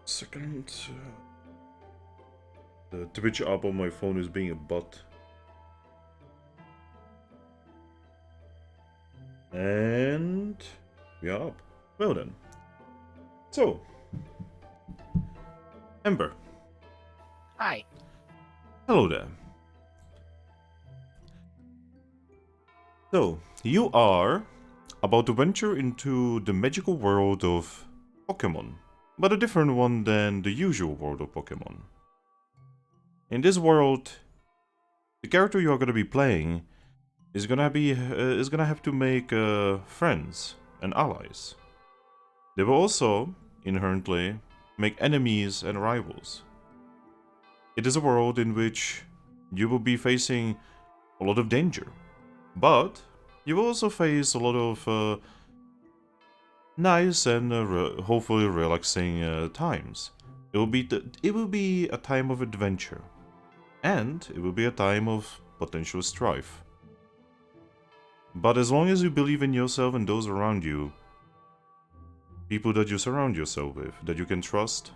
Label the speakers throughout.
Speaker 1: Second. The Twitch app on my phone is being a butt. And we are up. Well then. So, Ember.
Speaker 2: Hi.
Speaker 1: Hello there. So, you are about to venture into the magical world of Pokemon, but a different one than the usual world of Pokemon. In this world, the character you are going to be playing is gonna have to make friends and allies. They will also inherently make enemies and rivals. It is a world in which you will be facing a lot of danger, but you will also face a lot of nice and hopefully relaxing times. It will be a time of adventure, and it will be a time of potential strife. But as long as you believe in yourself and those around you, people that you surround yourself with, that you can trust,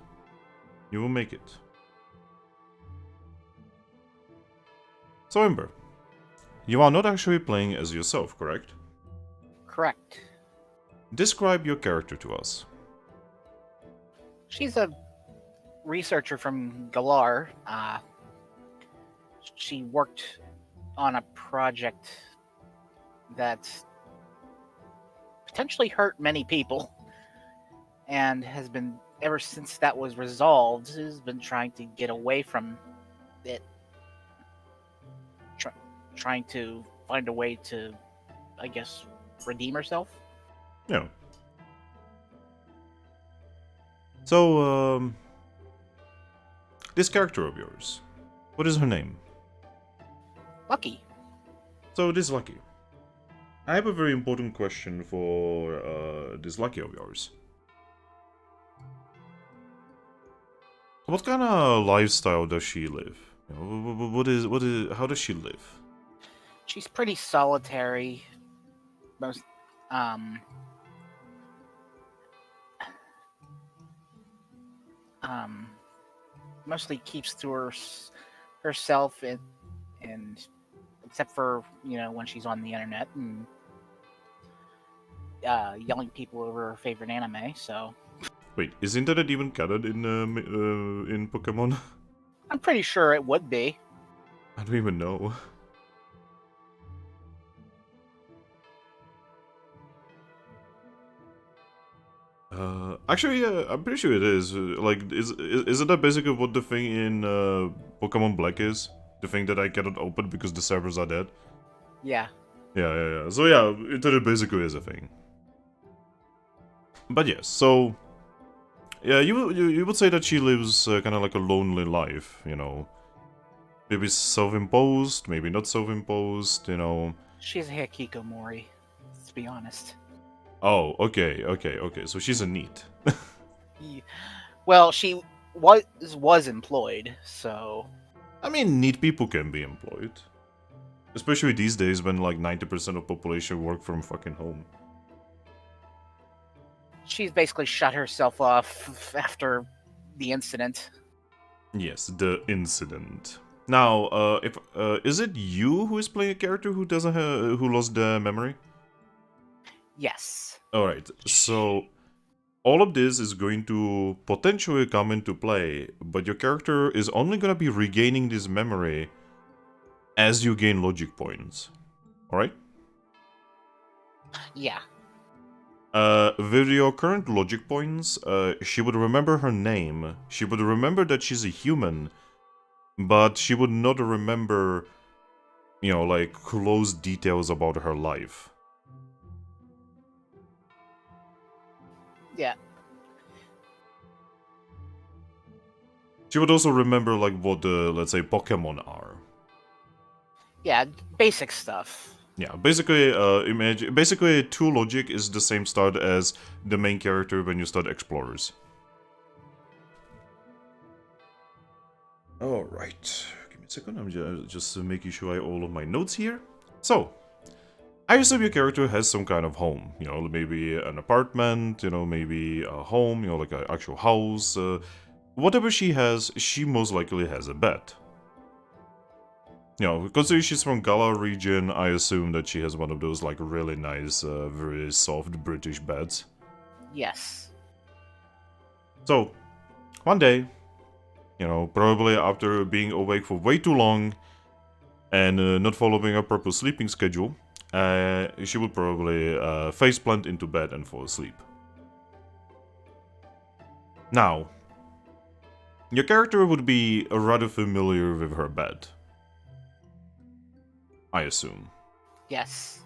Speaker 1: you will make it. So Ember, you are not actually playing as yourself, correct?
Speaker 2: Correct.
Speaker 1: Describe your character to us.
Speaker 2: She's a researcher from Galar. She worked on a project that potentially hurt many people, and has been, ever since that was resolved, has been trying to get away from it. Trying to find a way to, I guess, redeem herself.
Speaker 1: Yeah. So, this character of yours, what is her name?
Speaker 2: Lucky.
Speaker 1: So, this Lucky. I have a very important question for this Lucky of yours. What kind of lifestyle does she live? You know, how does she live?
Speaker 2: She's pretty solitary. Most, um, um, mostly keeps to herself, and except for when she's on the internet and yelling people over her favorite anime. So
Speaker 1: Wait, is internet even canon in Pokemon?
Speaker 2: I'm pretty sure it would be.
Speaker 1: I don't even know. Actually, yeah, I'm pretty sure it is. Like, isn't that basically what the thing in Pokemon Black is? The thing that I cannot open because the servers are dead?
Speaker 2: Yeah.
Speaker 1: Yeah. So yeah, internet basically is a thing. But yes, so yeah, you would say that she lives kind of like a lonely life, you know. Maybe self-imposed, maybe not self-imposed, you know.
Speaker 2: She's a hikikomori, let's be honest.
Speaker 1: Oh, okay. So she's a neat.
Speaker 2: Well, she was employed, so
Speaker 1: I mean, neat people can be employed. Especially these days when like 90% of population work from fucking home.
Speaker 2: she's basically shut herself off after the incident.
Speaker 1: Yes, the incident. Now, if is it you who is playing a character who doesn't who lost the memory?
Speaker 2: Yes.
Speaker 1: All right. So all of this is going to potentially come into play, but your character is only gonna be regaining this memory as you gain logic points. All right.
Speaker 2: Yeah.
Speaker 1: With your current logic points, she would remember her name. She would remember that she's a human, but she would not remember, you know, like close details about her life.
Speaker 2: Yeah.
Speaker 1: She would also remember like what the, let's say, Pokemon are.
Speaker 2: Yeah. Basic stuff.
Speaker 1: Yeah, basically, basically, 2 logic is the same start as the main character when you start Explorers. Alright, give me a second, I'm just making sure I have all of my notes here. So, I assume your character has some kind of home, maybe an apartment, maybe a home, like an actual house. Whatever she has, she most likely has a bed. Considering she's from Gala region, I assume that she has one of those like really nice, very soft British beds.
Speaker 2: Yes.
Speaker 1: So, one day, probably after being awake for way too long and not following a proper sleeping schedule, she would probably faceplant into bed and fall asleep. Now, your character would be rather familiar with her bed, I assume.
Speaker 2: Yes.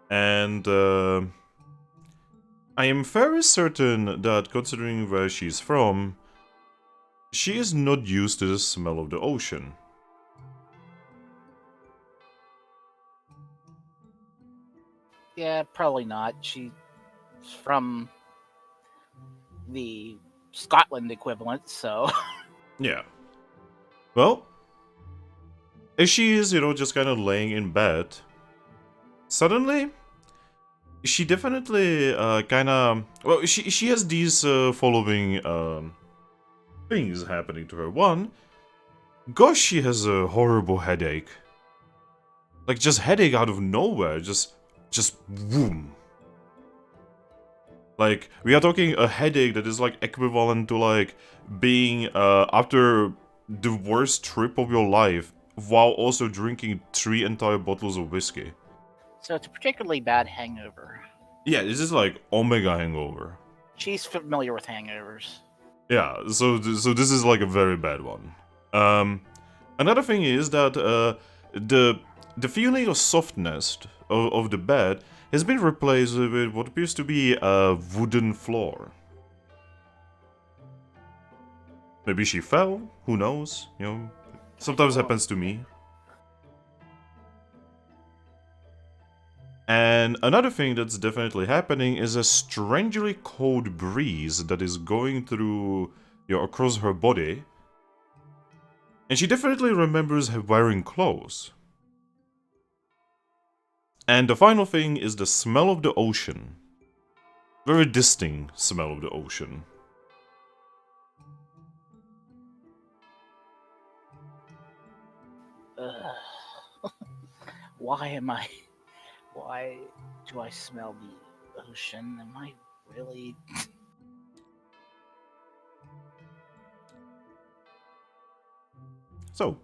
Speaker 1: And I am very certain that, considering where she's from, she is not used to the smell of the ocean.
Speaker 2: Yeah, probably not. She's from the Scotland equivalent, so.
Speaker 1: Yeah. Well, as she is, just kind of laying in bed, suddenly, she definitely kind of... Well, she has these following things happening to her. One, gosh, she has a horrible headache. Like, just headache out of nowhere. Just boom. Like, we are talking a headache that is, like, equivalent to, like, being, after the worst trip of your life, while also drinking 3 entire bottles of whiskey.
Speaker 2: So it's a particularly bad hangover.
Speaker 1: Yeah, this is, like, Omega hangover.
Speaker 2: She's familiar with hangovers.
Speaker 1: Yeah, so this is, like, a very bad one. Another thing is that, the feeling of softness of the bed has been replaced with what appears to be a wooden floor. Maybe she fell, who knows, sometimes happens to me. And another thing that's definitely happening is a strangely cold breeze that is going through, across her body. And she definitely remembers her wearing clothes. And the final thing is the smell of the ocean. Very distinct smell of the ocean.
Speaker 2: Why do I smell the ocean? Am I really?
Speaker 1: So,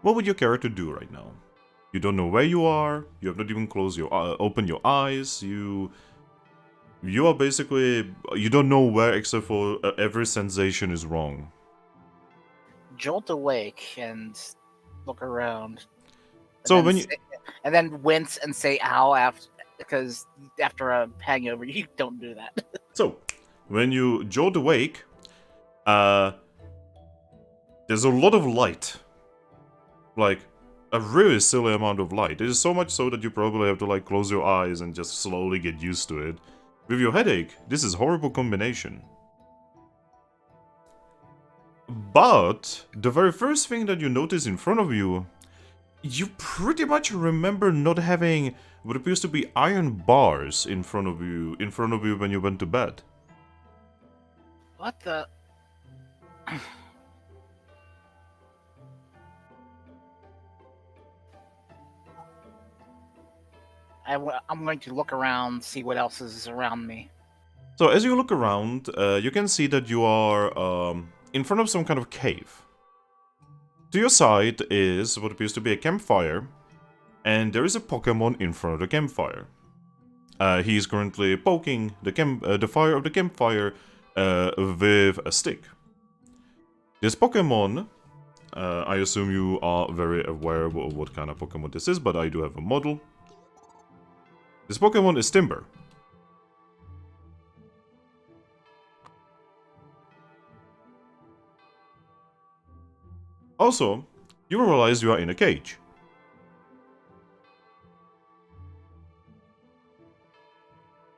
Speaker 1: what would your character do right now? You don't know where you are. You have not even open your eyes. You are basically, you don't know where, except for every sensation is wrong.
Speaker 2: Jolt awake and look around.
Speaker 1: So when you...
Speaker 2: And then wince and say "ow" because after a hangover, you don't do that.
Speaker 1: So, when you jolt awake, there's a lot of light. Like, a really silly amount of light. It is so much so that you probably have to, like, close your eyes and just slowly get used to it. With your headache, this is a horrible combination. But the very first thing that you notice in front of you, you pretty much remember not having what appears to be iron bars in front of you when you went to bed.
Speaker 2: What the? I'm going to look around, see what else is around me.
Speaker 1: So as you look around, you can see that you are in front of some kind of cave. To your side is what appears to be a campfire, and there is a Pokemon in front of the campfire. He is currently poking the fire of the campfire with a stick. This Pokemon, I assume you are very aware of what kind of Pokemon this is, but I do have a model. This Pokemon is Timber. Also, you realize you are in a cage.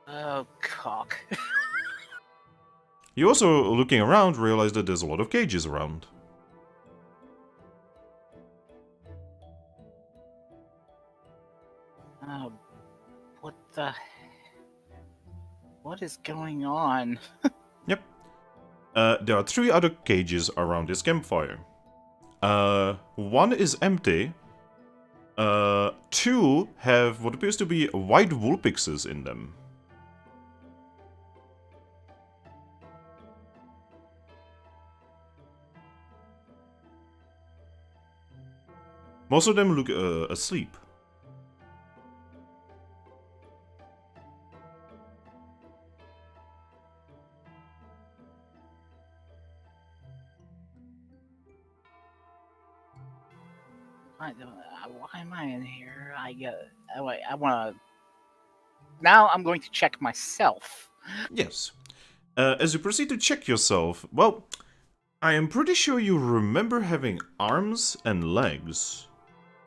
Speaker 2: Oh, cock.
Speaker 1: You also, looking around, realize that there's a lot of cages around.
Speaker 2: What is going on?
Speaker 1: Yep. There are 3 other cages around this campfire. One is empty. 2 have what appears to be white woolpixes in them. Most of them look asleep.
Speaker 2: Why am I in here? I want to. Now I'm going to check myself.
Speaker 1: Yes. As you proceed to check yourself, well, I am pretty sure you remember having arms and legs.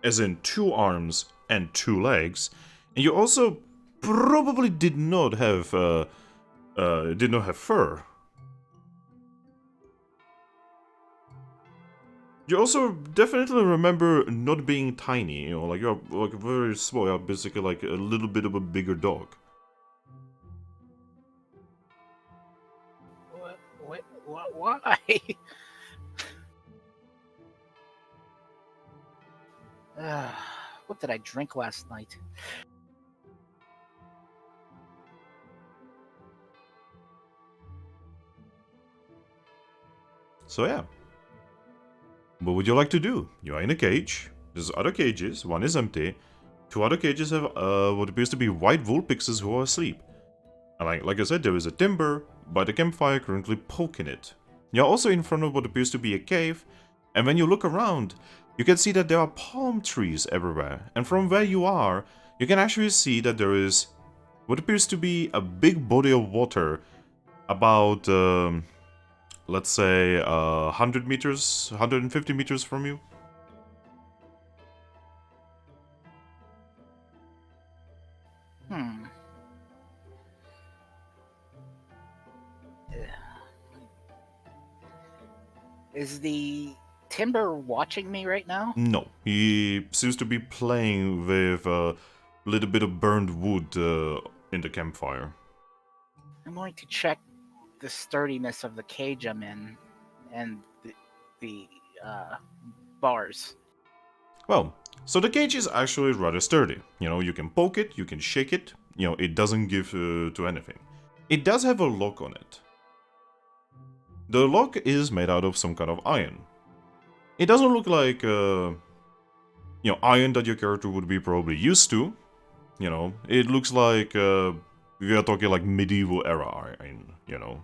Speaker 1: As in 2 arms and 2 legs. And you also probably did not have fur. You also definitely remember not being tiny, you know, like you're like very small, you're basically like a little bit of a bigger dog.
Speaker 2: Why? What did I drink last night?
Speaker 1: So yeah. What would you like to do? You are in a cage. There's other cages. One is empty. 2 other cages have what appears to be white woolpixes who are asleep. And like I said, there is a timber by the campfire currently poking it. You're also in front of what appears to be a cave. And when you look around, you can see that there are palm trees everywhere. And from where you are, you can actually see that there is what appears to be a big body of water about, let's say, 100 meters, 150 meters from you.
Speaker 2: Is the timber watching me right now?
Speaker 1: No, he seems to be playing with a little bit of burned wood in the campfire.
Speaker 2: I'm going to check the sturdiness of the cage I'm in and the bars.
Speaker 1: Well, so the cage is actually rather sturdy. You know, you can poke it, you can shake it. You know, it doesn't give to anything. It does have a lock on it. The lock is made out of some kind of iron. It doesn't look like, iron that your character would be probably used to. You know, it looks like, we are talking like medieval era iron, you know.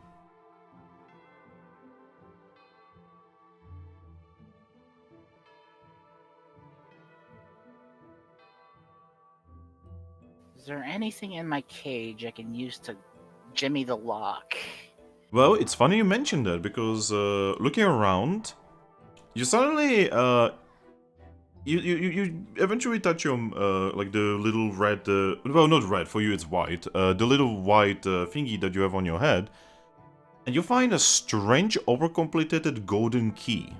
Speaker 2: Is there anything in my cage I can use to jimmy the lock?
Speaker 1: Well, it's funny you mentioned that, because looking around, you suddenly, you eventually touch your, like the little red, well, not red, for you it's white, the little white thingy that you have on your head, and you find a strange overcomplicated golden key.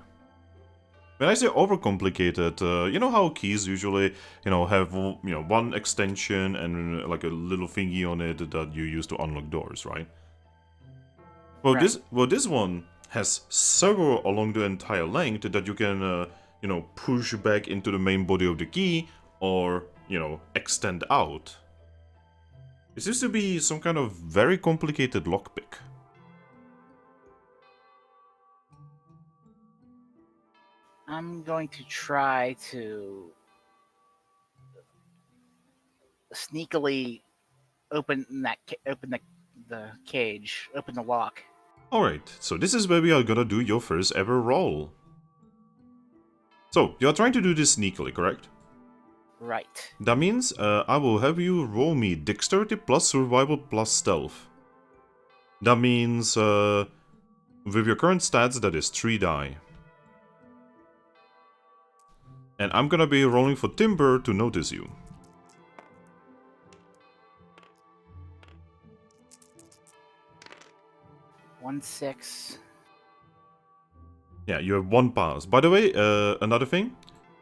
Speaker 1: When I say overcomplicated, you know how keys usually, have, one extension and like a little thingy on it that you use to unlock doors, right? Well,
Speaker 2: Right.
Speaker 1: this one has several along the entire length that you can, push back into the main body of the key or, extend out. It seems to be some kind of very complicated lockpick.
Speaker 2: I'm going to try to sneakily open the cage, open the lock.
Speaker 1: Alright, so this is where we are gonna do your first ever roll. So, you are trying to do this sneakily, correct?
Speaker 2: Right.
Speaker 1: That means I will have you roll me Dexterity plus Survival plus Stealth. That means, with your current stats, that is 3 die. And I'm gonna be rolling for Timber to notice you.
Speaker 2: One 6.
Speaker 1: Yeah, you have 1 pass. By the way, another thing,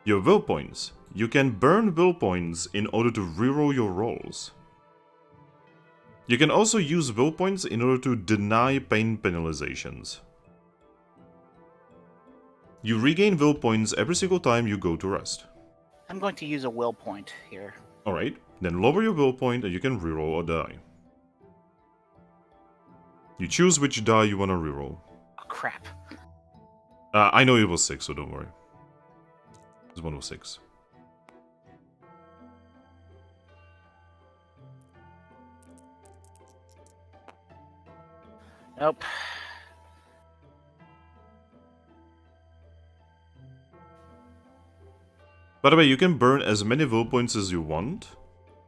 Speaker 1: your will points. You can burn will points in order to reroll your rolls. You can also use will points in order to deny pain penalizations. You regain will points every single time you go to rest.
Speaker 2: I'm going to use a will point here.
Speaker 1: Alright, then lower your will point and you can reroll a die. You choose which die you want to reroll.
Speaker 2: Oh, crap.
Speaker 1: I know it was 6, so don't worry. This one was 6.
Speaker 2: Nope.
Speaker 1: By the way, you can burn as many will points as you want.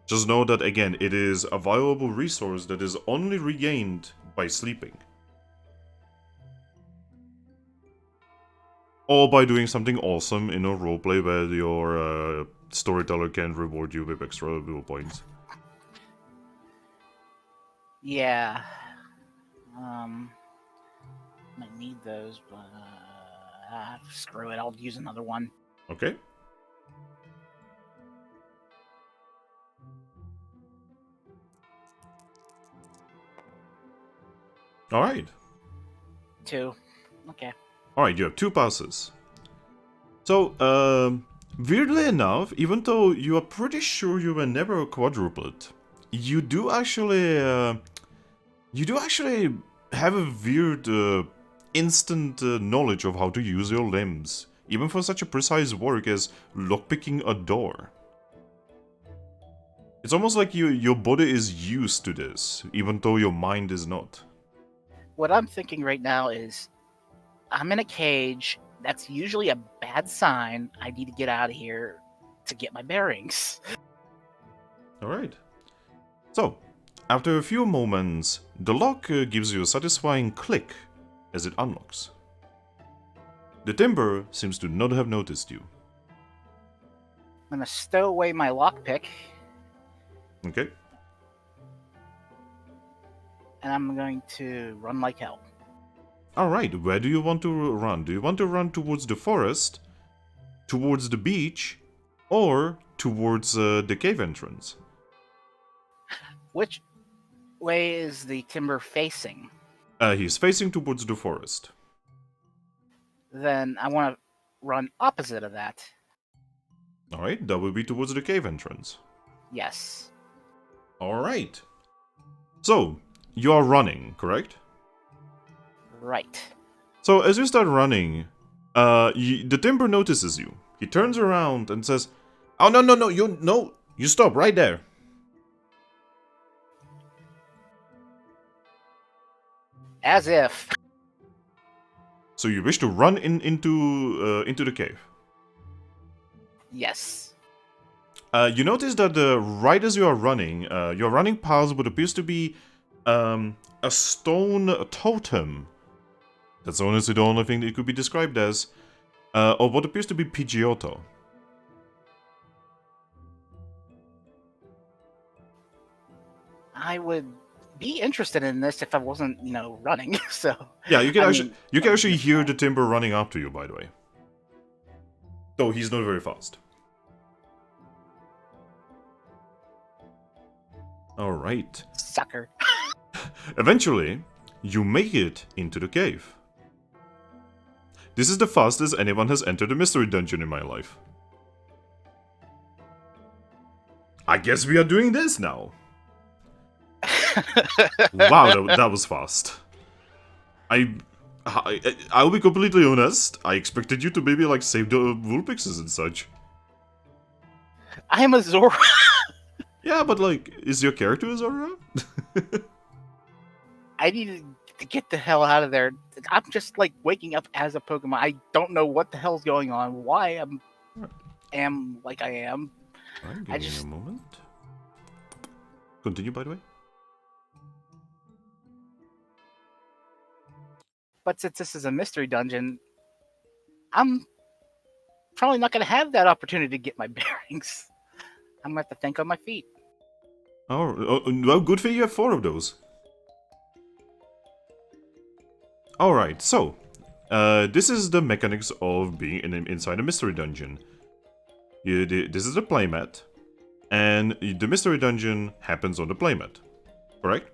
Speaker 1: Just know that, again, it is a valuable resource that is only regained by sleeping. Or by doing something awesome in a roleplay where your storyteller can reward you with extra will points.
Speaker 2: Yeah. Might need those, but screw it. I'll use another one.
Speaker 1: Okay. Alright.
Speaker 2: 2. Okay.
Speaker 1: Alright, you have 2 passes. So, weirdly enough, even though you are pretty sure you were never a quadruplet, you do actually have a weird instant knowledge of how to use your limbs, even for such a precise work as lockpicking a door. It's almost like your body is used to this, even though your mind is not.
Speaker 2: What I'm thinking right now is I'm in a cage. That's usually a bad sign. I need to get out of here to get my bearings.
Speaker 1: Alright. So, after a few moments, the lock gives you a satisfying click as it unlocks. The timber seems to not have noticed you.
Speaker 2: I'm gonna stow away my lockpick,
Speaker 1: Okay.
Speaker 2: and I'm going to run like hell.
Speaker 1: Alright, where do you want to run? Do you want to run towards the forest, towards the beach, or towards the cave entrance?
Speaker 2: Which way is the timber facing?
Speaker 1: He's facing towards the forest.
Speaker 2: Then I want to run opposite of that.
Speaker 1: Alright, that will be towards the cave entrance.
Speaker 2: Yes.
Speaker 1: Alright. So, you are running, correct?
Speaker 2: Right.
Speaker 1: So, as you start running, the timber notices you. He turns around and says, "Oh, no, you stop right there."
Speaker 2: As if.
Speaker 1: So you wish to run into the cave.
Speaker 2: Yes.
Speaker 1: You notice that right as you are running, you're running past what appears to be a stone totem. That's honestly the only thing that it could be described as, or what appears to be Pidgeotto.
Speaker 2: I would be interested in this if I wasn't, running. So
Speaker 1: Yeah, you can actually hear the timber running up to you, by the way. Though he's not very fast. Alright.
Speaker 2: Sucker.
Speaker 1: Eventually, you make it into the cave. This is the fastest anyone has entered a mystery dungeon in my life. I guess we are doing this now. Wow, that was fast. I'll be completely honest. I expected you to maybe like save the Vulpixes and such.
Speaker 2: I am a Zorua.
Speaker 1: Yeah, but like, is your character a Zorua?
Speaker 2: I need to get the hell out of there. I'm just like waking up as a Pokemon. I don't know what the hell's going on. Why am like I am.
Speaker 1: Alright, give me a moment. Continue, by the way.
Speaker 2: But since this is a mystery dungeon, I'm probably not going to have that opportunity to get my bearings. I'm going to have to think on my feet.
Speaker 1: Oh, well, good thing you have 4 of those. Alright, so, this is the mechanics of being inside a mystery dungeon. This is the playmat, and the mystery dungeon happens on the playmat. correct?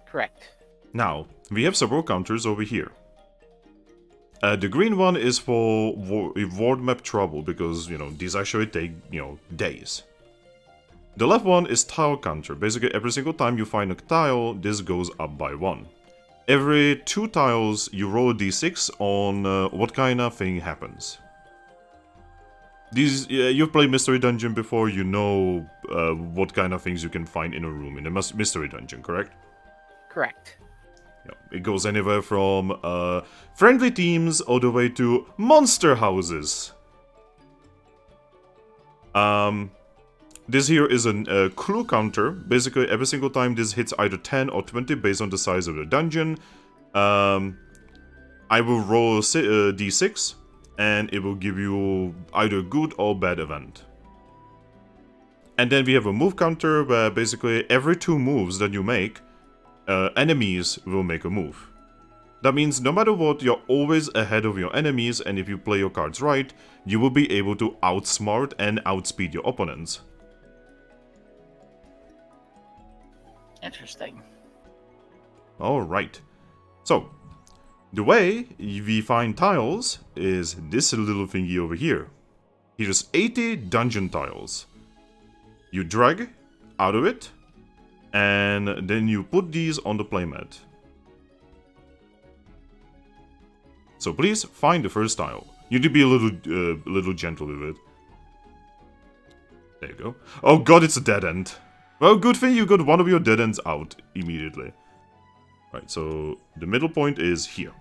Speaker 2: Correct.
Speaker 1: Now, we have several counters over here. The green one is for world map trouble, because, you know, these actually take, you know, days. The left one is tile counter. Basically, every single time you find a tile, this goes up by 1. Every 2 tiles, you roll a d6 on what kind of thing happens. These, you've played Mystery Dungeon before, you know what kind of things you can find in a room in a Mystery Dungeon, correct?
Speaker 2: Correct.
Speaker 1: Yeah, it goes anywhere from friendly teams all the way to monster houses. This here is a clue counter. Basically, every single time this hits either 10 or 20 based on the size of the dungeon, I will roll a d6, and it will give you either a good or bad event. And then we have a move counter, where basically every 2 moves that you make, enemies will make a move. That means no matter what, you're always ahead of your enemies, and if you play your cards right, you will be able to outsmart and outspeed your opponents.
Speaker 2: Interesting.
Speaker 1: Alright. So, the way we find tiles is this little thingy over here. Here's 80 dungeon tiles. You drag out of it, and then you put these on the playmat. So please find the first tile. You need to be a little gentle with it. There you go. Oh god, it's a dead end. Well, good thing you got one of your dead ends out immediately. Right, so the middle point is here.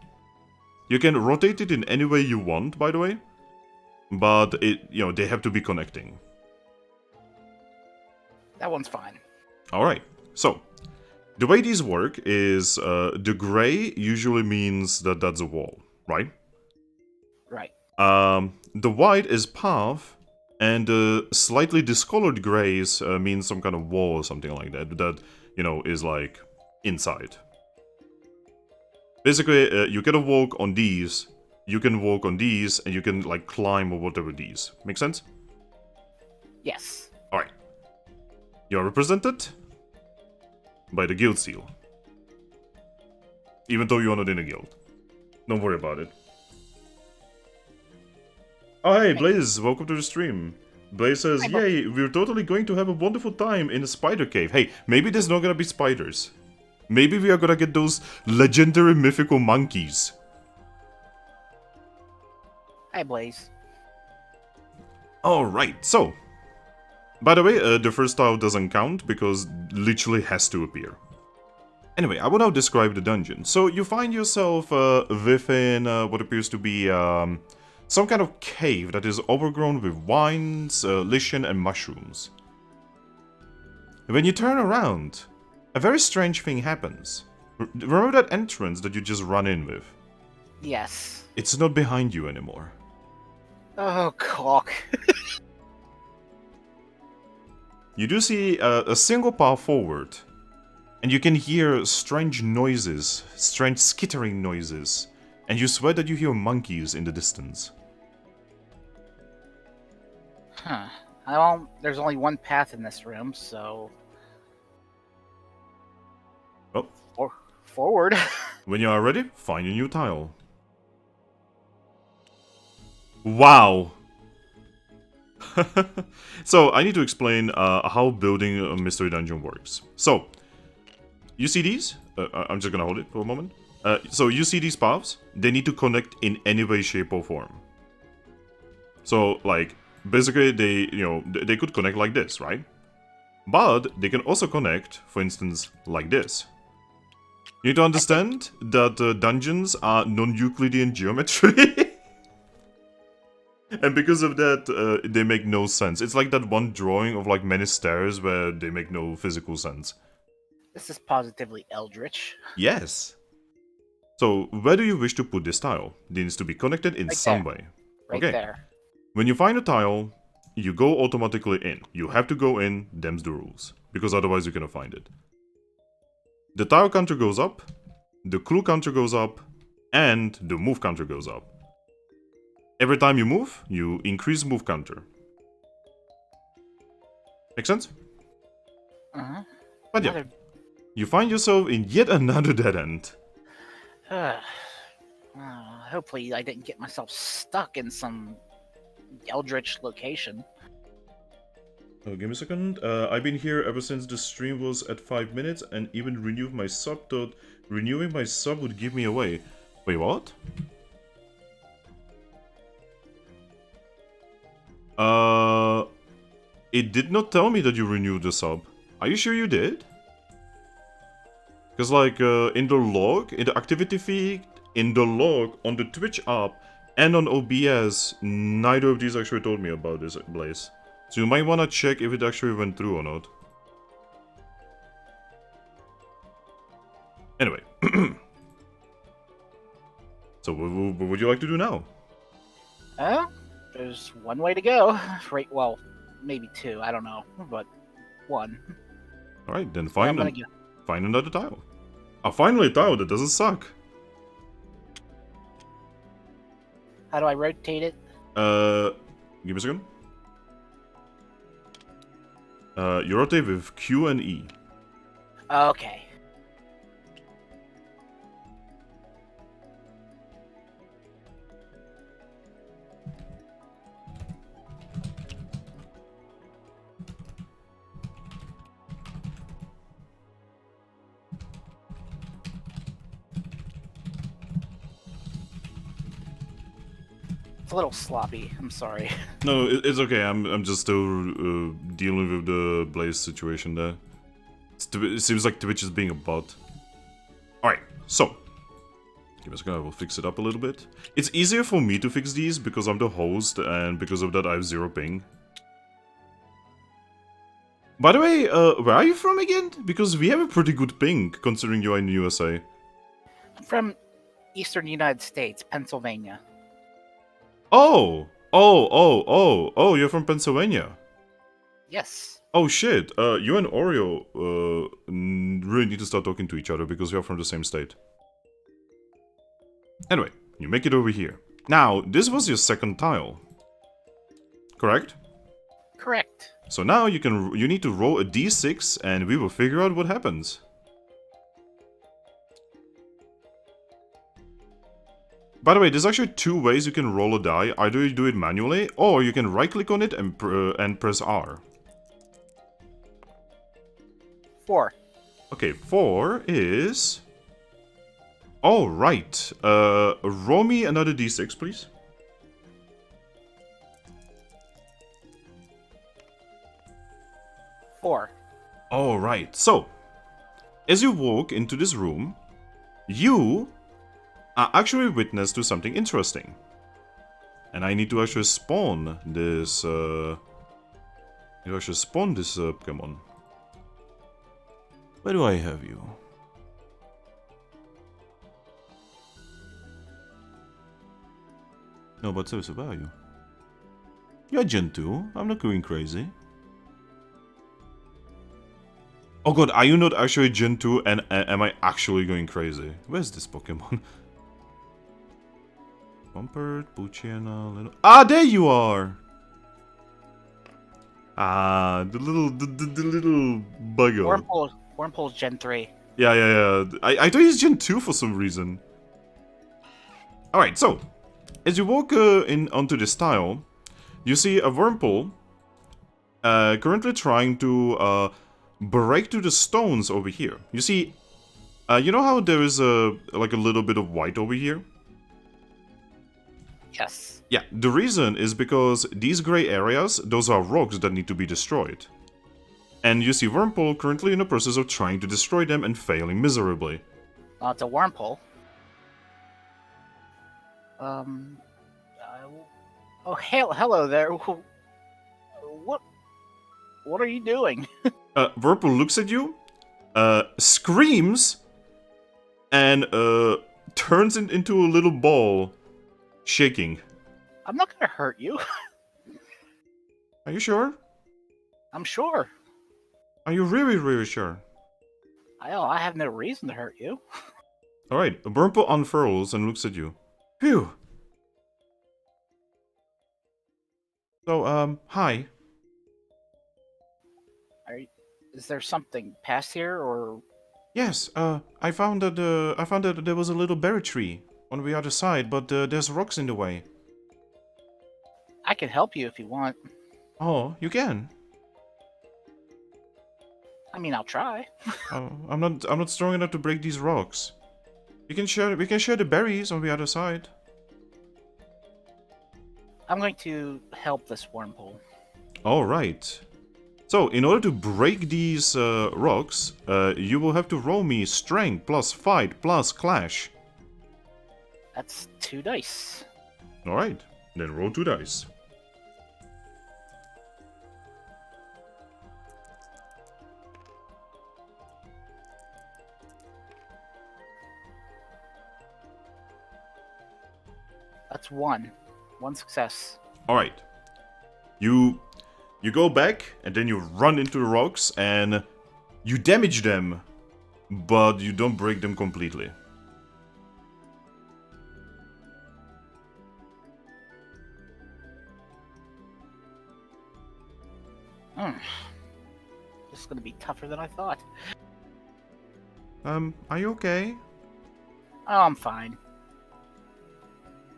Speaker 1: You can rotate it in any way you want, by the way, but they have to be connecting.
Speaker 2: That one's fine.
Speaker 1: All right. So the way these work is the gray usually means that that's a wall, right?
Speaker 2: Right.
Speaker 1: The white is path. And the slightly discolored grays means some kind of wall or something like that. That, is like inside. Basically, you can walk on these, you can walk on these, and you can like climb or whatever these. Make sense?
Speaker 2: Yes.
Speaker 1: Alright. You're represented by the guild seal. Even though you're not in a guild. Don't worry about it. Oh hey, Blaze, welcome to the stream. Blaze says, yay, we're totally going to have a wonderful time in a spider cave. Hey, maybe there's not gonna be spiders. Maybe we are gonna get those legendary mythical monkeys.
Speaker 2: Hi, Blaze.
Speaker 1: Alright, so. By the way, the first tile doesn't count because literally has to appear. Anyway, I will now describe the dungeon. So you find yourself within what appears to be some kind of cave that is overgrown with vines, lichen, and mushrooms. When you turn around, a very strange thing happens. Remember that entrance that you just run in with?
Speaker 2: Yes.
Speaker 1: It's not behind you anymore.
Speaker 2: Oh, cock.
Speaker 1: You do see a single path forward, and you can hear strange noises, strange skittering noises, and you swear that you hear monkeys in the distance.
Speaker 2: Huh. Well, there's only one path in this room, so...
Speaker 1: Oh.
Speaker 2: Or forward.
Speaker 1: When you are ready, find a new tile. Wow! So, I need to explain how building a mystery dungeon works. So, you see these? I'm just gonna hold it for a moment. So, you see these paths? They need to connect in any way, shape, or form. So, like, basically, they could connect like this, right? But they can also connect, for instance, like this. You need to understand that dungeons are non-Euclidean geometry. And because of that, they make no sense. It's like that one drawing of like many stairs where they make no physical sense.
Speaker 2: This is positively eldritch.
Speaker 1: Yes. So, where do you wish to put this tile? It needs to be connected in some way.
Speaker 2: Right
Speaker 1: Okay.
Speaker 2: there.
Speaker 1: When you find a tile, you go automatically in. You have to go in, them's the rules. Because otherwise you cannot find it. The tile counter goes up, the clue counter goes up, and the move counter goes up. Every time you move, you increase move counter. Make sense?
Speaker 2: Uh-huh.
Speaker 1: But yeah. You find yourself in yet another dead end.
Speaker 2: Hopefully I didn't get myself stuck in some eldritch location.
Speaker 1: Oh, give me a second. I've been here ever since the stream was at 5 minutes and even renewed my sub. Thought renewing my sub would give me away. Wait, what? It did not tell me that you renewed the sub. Are you sure you did? Because like in the log, in the activity feed, in the log, on the Twitch app, and on OBS, neither of these actually told me about this, Blaze. So you might want to check if it actually went through or not. Anyway. So what would you like to do now?
Speaker 2: There's one way to go. Right, well, maybe two, I don't know, but one.
Speaker 1: Alright, then
Speaker 2: find
Speaker 1: another tile. Finally a tile that doesn't suck.
Speaker 2: How do I rotate it?
Speaker 1: Give me a second. You rotate with Q and E.
Speaker 2: Okay. It's a little sloppy. I'm sorry.
Speaker 1: No, it's okay. I'm just still dealing with the Blaze situation there. It seems like Twitch is being a bot. Alright, so. Give me a second, I will fix it up a little bit. It's easier for me to fix these because I'm the host, and because of that I have 0 ping. By the way, where are you from again? Because we have a pretty good ping, considering you are in the USA.
Speaker 2: I'm from eastern United States, Pennsylvania.
Speaker 1: Oh, you're from Pennsylvania.
Speaker 2: Yes.
Speaker 1: Oh shit, you and Oreo really need to start talking to each other because we are from the same state. Anyway, you make it over here. Now, this was your second tile. Correct?
Speaker 2: Correct.
Speaker 1: So now you need to roll a d6 and we will figure out what happens. By the way, there's actually 2 ways you can roll a die. Either you do it manually, or you can right-click on it and press R.
Speaker 2: 4.
Speaker 1: Okay, 4 is... Oh, right. Roll me another d6, please.
Speaker 2: Four.
Speaker 1: All right. So, as you walk into this room, you are actually witness to something interesting. And I need to actually spawn this... Pokemon. Where do I have you? No, but seriously, where are you? You're Gen 2. I'm not going crazy. Oh god, are you not actually Gen 2 and am I actually going crazy? Where's this Pokemon? Bumpert, Poochyena, little... Ah, there you are! Ah, the little bugger.
Speaker 2: Wormpole's Gen 3.
Speaker 1: Yeah. I thought he's Gen 2 for some reason. Alright, so, as you walk onto this tile, you see a Wurmple currently trying to break through the stones over here. You see, you know how there is like a little bit of white over here?
Speaker 2: Yes.
Speaker 1: Yeah, the reason is because these gray areas, those are rocks that need to be destroyed. And you see Wurmple currently in the process of trying to destroy them and failing miserably.
Speaker 2: It's a Wurmple. Oh, hello there. What are you doing?
Speaker 1: Wurmple looks at you, screams, and turns into a little ball, shaking.
Speaker 2: I'm not gonna hurt you.
Speaker 1: Are you sure?
Speaker 2: I'm sure.
Speaker 1: Are you really, really sure?
Speaker 2: I have no reason to hurt you.
Speaker 1: Alright, Wurmple unfurls and looks at you. Phew. So, hi.
Speaker 2: Is there something past here, or
Speaker 1: Yes, I found that there was a little berry tree on the other side, but there's rocks in the way.
Speaker 2: I can help you if you want.
Speaker 1: Oh, you can.
Speaker 2: I mean, I'll try.
Speaker 1: I'm not strong enough to break these rocks. We can share the berries on the other side.
Speaker 2: I'm going to help this wormhole.
Speaker 1: All right. So, in order to break these rocks, you will have to roll me strength plus fight plus clash.
Speaker 2: That's 2 dice.
Speaker 1: All right. Then roll 2 dice.
Speaker 2: That's 1. 1 success.
Speaker 1: All right. You go back and then you run into the rocks and you damage them, but you don't break them completely.
Speaker 2: This is going to be tougher than I thought.
Speaker 1: Are you okay?
Speaker 2: Oh, I'm fine.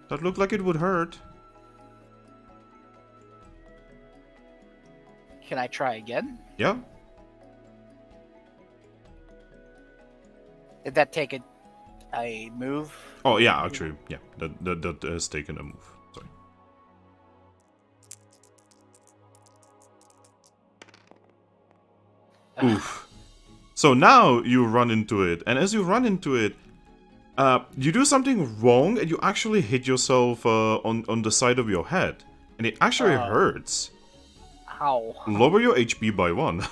Speaker 1: That looked like it would hurt.
Speaker 2: Can I try again?
Speaker 1: Yeah?
Speaker 2: Did that take a move?
Speaker 1: Oh, yeah, actually, yeah. That has taken a move. Sorry. Oof. So now you run into it, and as you run into it, you do something wrong, and you actually hit yourself on the side of your head, and it actually hurts.
Speaker 2: Ow.
Speaker 1: Lower your HP by 1.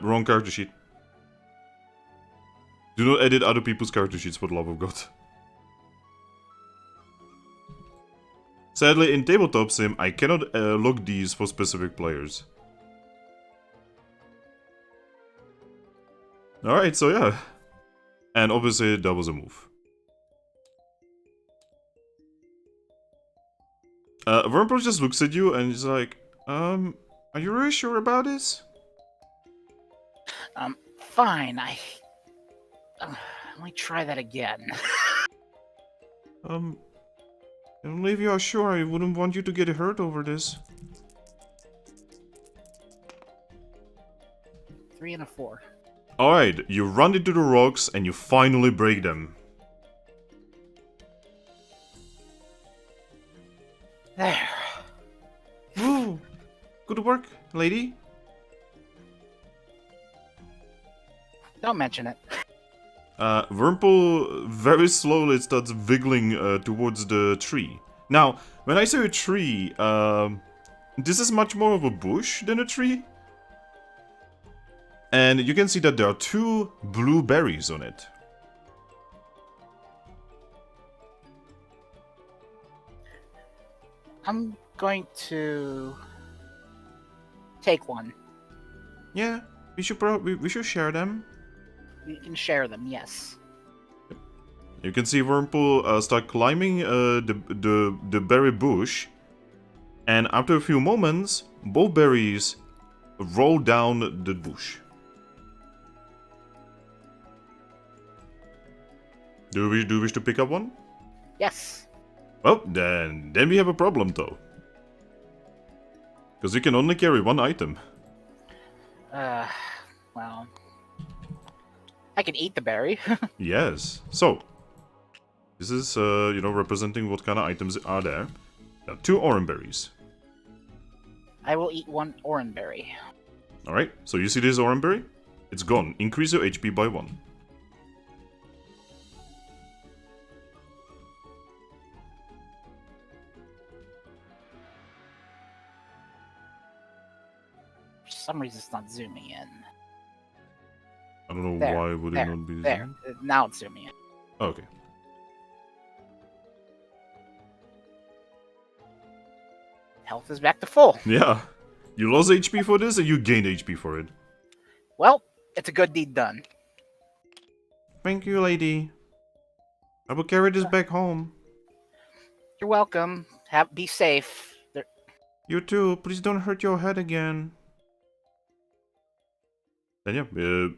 Speaker 1: Wrong character sheet. Do not edit other people's character sheets, for the love of God. Sadly, in Tabletop Sim, I cannot log these for specific players. Alright, so yeah. And obviously, that was a move. Wormhole just looks at you and he's like, are you really sure about this?
Speaker 2: Fine. Let me try that again.
Speaker 1: Only if you are sure, I wouldn't want you to get hurt over this.
Speaker 2: 3 and a 4.
Speaker 1: Alright, you run into the rocks and you finally break them.
Speaker 2: There.
Speaker 1: Woo! Good work, lady.
Speaker 2: Don't mention it.
Speaker 1: Wurmple very slowly starts wiggling towards the tree. Now, when I say a tree, this is much more of a bush than a tree. And you can see that there are 2 blue berries on it.
Speaker 2: I'm going to take one.
Speaker 1: Yeah, we should share them.
Speaker 2: We can share them, yes.
Speaker 1: You can see Wurmple start climbing the berry bush, and after a few moments, both berries roll down the bush. Do you wish to pick up one?
Speaker 2: Yes.
Speaker 1: Well, then we have a problem though. Because you can only carry 1 item.
Speaker 2: Well, I can eat the berry.
Speaker 1: Yes. So, this is, representing what kind of items are there. Now, 2 orange berries.
Speaker 2: I will eat 1 orange berry.
Speaker 1: Alright, so you see this orange berry? It's gone. Increase your HP by 1.
Speaker 2: For some reason, it's not zooming in.
Speaker 1: I don't know
Speaker 2: There,
Speaker 1: why would it not be
Speaker 2: there. Now it's zooming in.
Speaker 1: Oh, okay.
Speaker 2: Health is back to full.
Speaker 1: Yeah. You lost HP for this, and you gained HP for it.
Speaker 2: Well, it's a good deed done.
Speaker 1: Thank you, lady. I will carry this back home.
Speaker 2: You're welcome. Be safe.
Speaker 1: You too. Please don't hurt your head again. And yeah,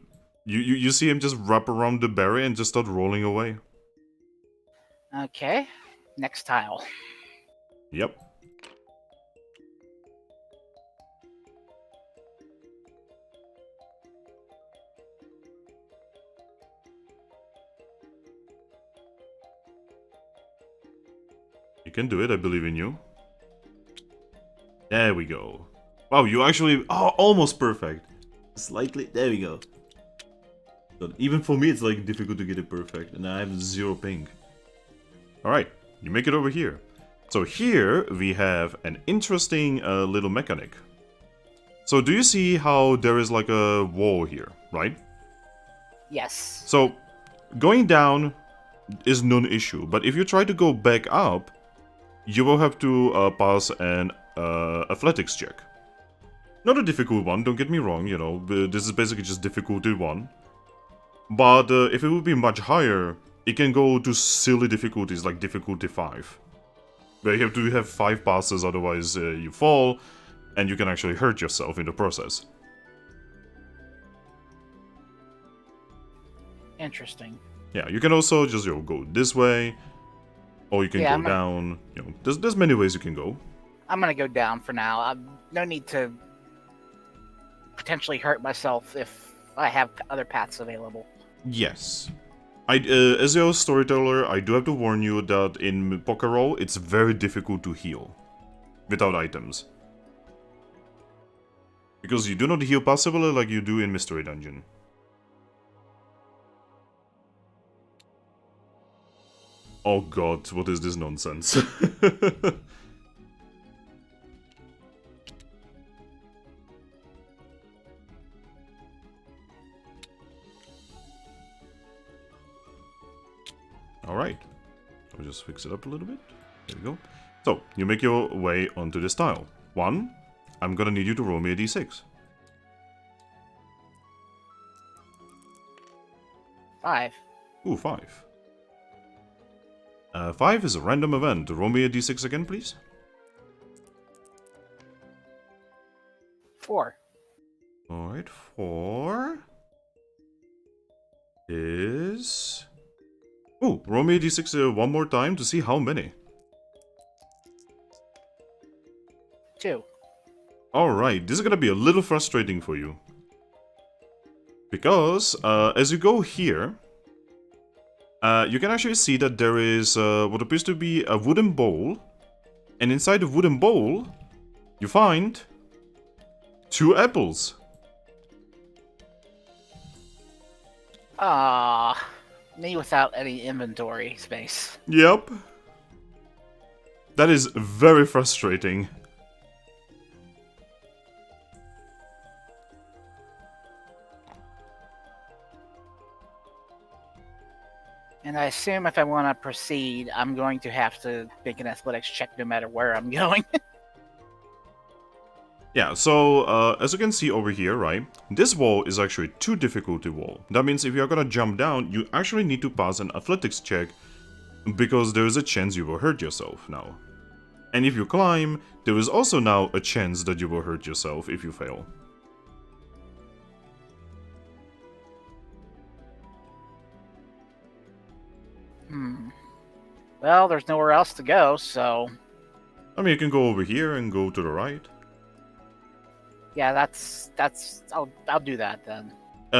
Speaker 1: you see him just wrap around the berry and just start rolling away.
Speaker 2: Okay, next tile.
Speaker 1: Yep. You can do it, I believe in you. There we go. Wow, you actually... Oh, almost perfect. Slightly... There we go. But even for me, it's like difficult to get it perfect. And I have 0 ping. Alright, you make it over here. So here, we have an interesting little mechanic. So do you see how there is like a wall here, right?
Speaker 2: Yes.
Speaker 1: So, going down is non-issue. But if you try to go back up, you will have to pass an athletics check. Not a difficult one, don't get me wrong, you know, this is basically just difficulty 1. But if it would be much higher, it can go to silly difficulties like difficulty 5. Where you have to have 5 passes, otherwise you fall, and you can actually hurt yourself in the process.
Speaker 2: Interesting.
Speaker 1: Yeah, you can also just go this way, or you can go down, you know, there's many ways you can go.
Speaker 2: I'm gonna go down for now. No need to potentially hurt myself if I have other paths available.
Speaker 1: Yes. As your storyteller, I do have to warn you that in Pokerole, it's very difficult to heal without items. Because you do not heal passively like you do in Mystery Dungeon. Oh god, what is this nonsense? Alright. I'll just fix it up a little bit. There we go. So, you make your way onto this tile. 1, I'm gonna need you to roll me a d6.
Speaker 2: 5.
Speaker 1: Ooh, 5. 5 is a random event. Roll me a d6 again, please.
Speaker 2: 4.
Speaker 1: Alright, 4 is... Ooh, roll me a d6 one more time to see how many.
Speaker 2: 2.
Speaker 1: Alright, this is gonna be a little frustrating for you. Because, as you go here, you can actually see that there is what appears to be a wooden bowl. And inside the wooden bowl, you find 2 apples.
Speaker 2: Me without any inventory space.
Speaker 1: Yep. That is very frustrating.
Speaker 2: And I assume if I want to proceed, I'm going to have to make an athletics check no matter where I'm going.
Speaker 1: Yeah, so as you can see over here, right, this wall is actually 2 difficulty wall. That means if you're gonna jump down, you actually need to pass an athletics check because there is a chance you will hurt yourself now. And if you climb, there is also now a chance that you will hurt yourself if you fail.
Speaker 2: Well, there's nowhere else to go, so...
Speaker 1: I mean, you can go over here and go to the right.
Speaker 2: Yeah, that's... I'll do that then.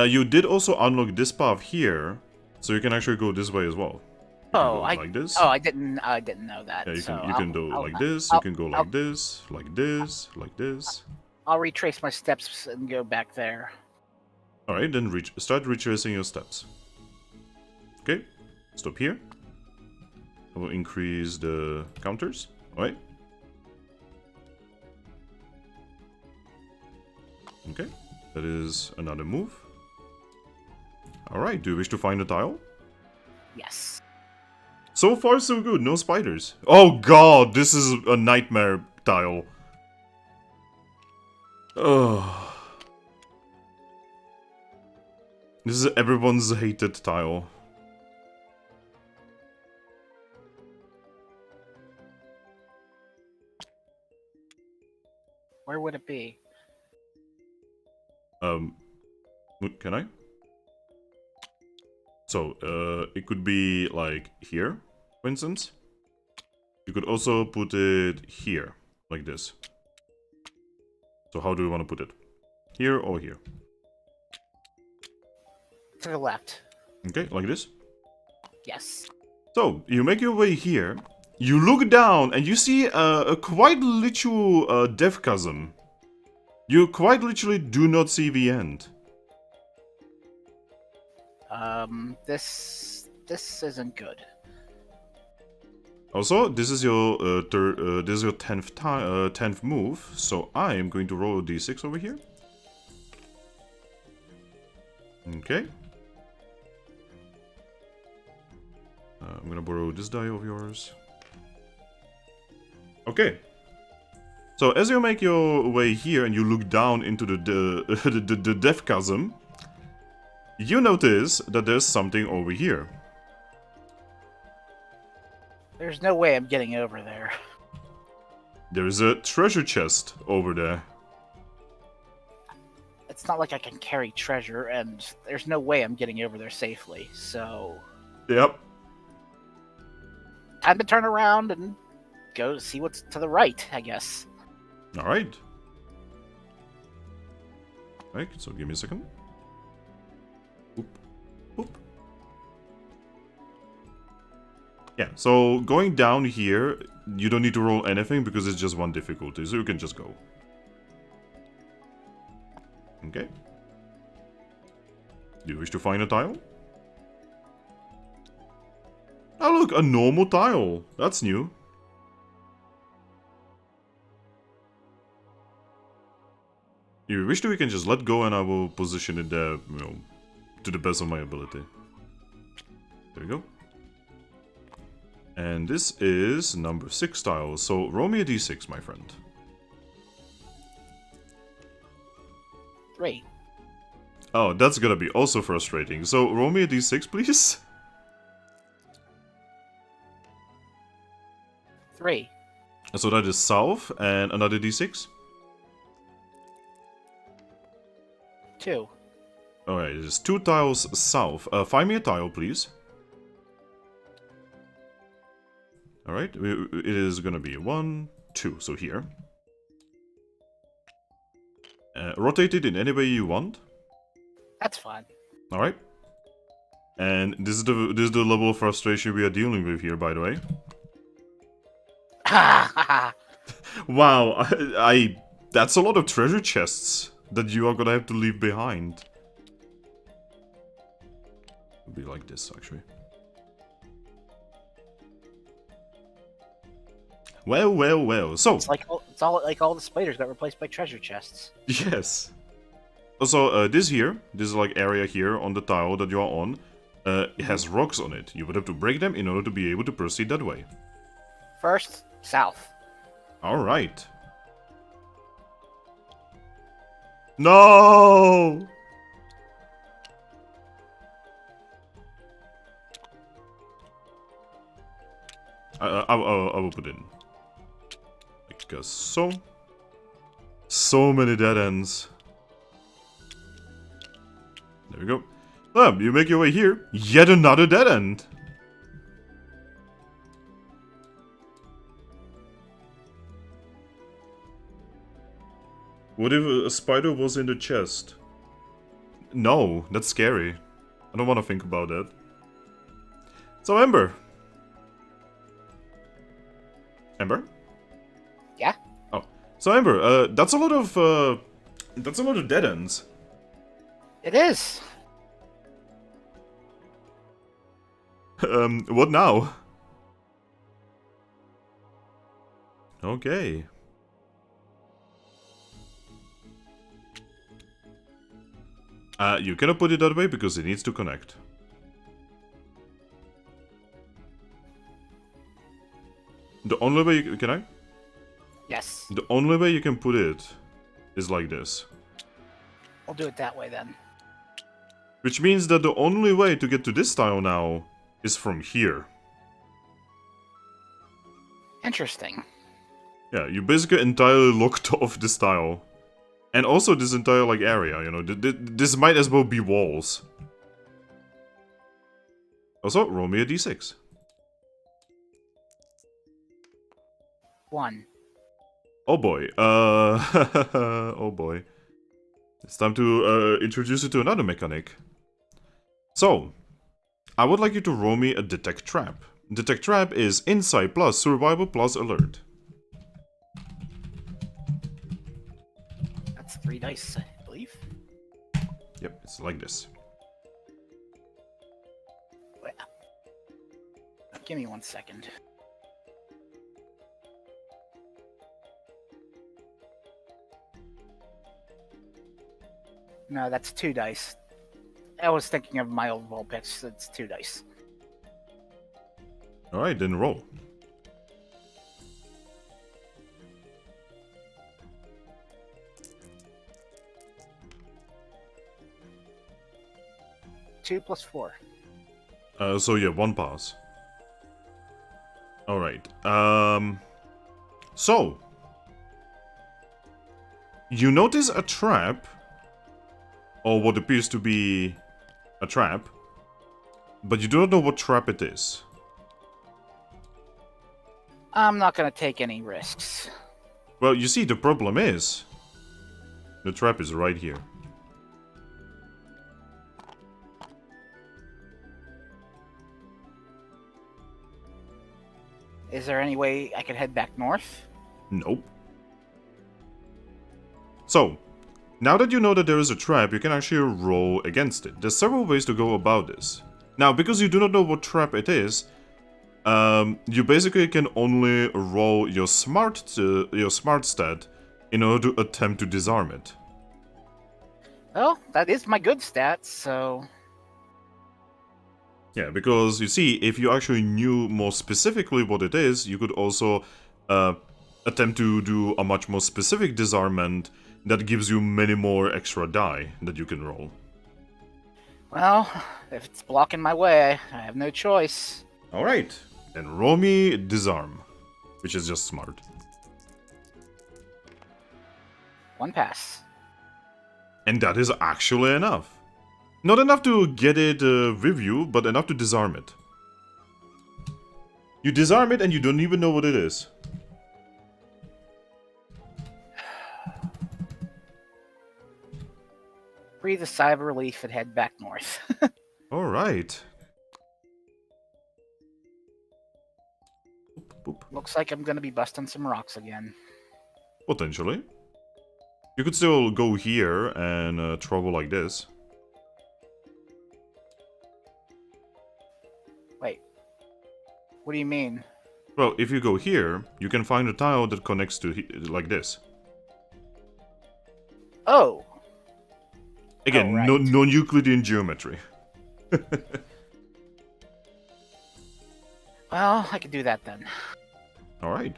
Speaker 1: You did also unlock this path here, so you can actually go this way as well. You can go like this.
Speaker 2: I didn't know that.
Speaker 1: Yeah, you
Speaker 2: so
Speaker 1: can go like this, you can go like this, like this, like this.
Speaker 2: I'll retrace my steps and go back there.
Speaker 1: Alright, then start retracing your steps. Okay, stop here. I will increase the counters. Alright. Okay, that is another move. Alright, do you wish to find a tile?
Speaker 2: Yes.
Speaker 1: So far so good, no spiders. Oh god, this is a nightmare tile. Ugh. This is everyone's hated tile.
Speaker 2: Where would it be?
Speaker 1: Can I? So, it could be like here, for instance. You could also put it here, like this. So how do you want to put it? Here or here?
Speaker 2: To the left.
Speaker 1: Okay, like this.
Speaker 2: Yes.
Speaker 1: So, you make your way here. You look down and you see a quite literal death chasm. You quite literally do not see the end.
Speaker 2: This isn't good.
Speaker 1: Also, this is your this is your 10th move, so I am going to roll a d6 over here. Okay. I'm gonna borrow this die of yours. Okay. So as you make your way here and you look down into the death chasm, you notice that there's something over here.
Speaker 2: There's no way I'm getting over there.
Speaker 1: There's a treasure chest over there.
Speaker 2: It's not like I can carry treasure, and there's no way I'm getting over there safely, so...
Speaker 1: Yep.
Speaker 2: Time to turn around and go see what's to the right, I guess.
Speaker 1: Alright. Right, so give me a second. Oop. Oop. Yeah, so going down here, you don't need to roll anything because it's just one difficulty, so you can just go. Okay. Do you wish to find a tile? Oh look, a normal tile. That's new. If you wish to, we can just let go and I will position it there, you know, to the best of my ability. There we go. And this is number 6 tile, so roll me a d6, my friend.
Speaker 2: 3.
Speaker 1: Oh, that's gonna be also frustrating. So roll me a d6, please.
Speaker 2: 3.
Speaker 1: So that is south, and another d6.
Speaker 2: 2.
Speaker 1: Alright, it is 2 tiles south. Find me a tile, please. Alright, it is gonna be 1, 2, so here. Rotate it in any way you want.
Speaker 2: That's fine.
Speaker 1: Alright. And this is the level of frustration we are dealing with here, by the way. Wow, I that's a lot of treasure chests that you are gonna have to leave behind. It'll be like this, actually. Well, well, well. So
Speaker 2: It's like all the spiders got replaced by treasure chests.
Speaker 1: yes. Also, this is like area here on the tile that you are on. It has rocks on it. You would have to break them in order to be able to proceed that way.
Speaker 2: First, south.
Speaker 1: All right. No. I will put in. Like so. So many dead ends. There we go. You make your way here. Yet another dead end. What if a spider was in the chest? No, that's scary. I don't want to think about that. So Ember. Ember?
Speaker 2: Yeah?
Speaker 1: Oh. So Ember, that's a lot of dead ends.
Speaker 2: It is.
Speaker 1: What now? Okay. You cannot put it that way because it needs to connect. The only way you can I?
Speaker 2: Yes.
Speaker 1: The only way you can put it is like this.
Speaker 2: We'll do it that way then.
Speaker 1: Which means that the only way to get to this tile now is from here.
Speaker 2: Interesting.
Speaker 1: Yeah, you basically entirely locked off this tile. And also this entire, like, area, you know, this might as well be walls. Also, roll me a d6.
Speaker 2: 1.
Speaker 1: Oh boy, oh boy. It's time to introduce you to another mechanic. So, I would like you to roll me a Detect Trap. Detect Trap is Insight plus Survival plus Alert.
Speaker 2: That's 3 dice, I believe.
Speaker 1: Yep, it's like this.
Speaker 2: Well, give me 1 second. No, that's 2 dice. I was thinking of my old roll picks. It's 2 dice.
Speaker 1: Alright, then roll.
Speaker 2: Two plus 4.
Speaker 1: So yeah, 1 pass. Alright, so... You notice a trap, or what appears to be a trap, but you do not know what trap it is.
Speaker 2: I'm not gonna take any risks.
Speaker 1: Well, you see, the problem is... The trap is right here.
Speaker 2: Is there any way I could head back north?
Speaker 1: Nope. So, now that you know that there is a trap, you can actually roll against it. There's several ways to go about this. Now, because you do not know what trap it is, you basically can only roll your smart stat in order to attempt to disarm it.
Speaker 2: Well, that is my good stats, so...
Speaker 1: Yeah, because you see, if you actually knew more specifically what it is, you could also attempt to do a much more specific disarmament that gives you many more extra die that you can roll.
Speaker 2: Well, if it's blocking my way, I have no choice.
Speaker 1: Alright, then roll me disarm, which is just smart.
Speaker 2: 1 pass.
Speaker 1: And that is actually enough. Not enough to get it with you, but enough to disarm it. You disarm it and you don't even know what it is.
Speaker 2: Breathe a sigh of relief and head back north.
Speaker 1: Alright.
Speaker 2: Looks like I'm gonna be busting some rocks again.
Speaker 1: Potentially. You could still go here and travel like this.
Speaker 2: Wait. What do you mean?
Speaker 1: Well, if you go here, you can find a tile that connects to like this.
Speaker 2: Oh!
Speaker 1: Again,
Speaker 2: right.
Speaker 1: non-Euclidean geometry.
Speaker 2: Well, I could do that then.
Speaker 1: Alright.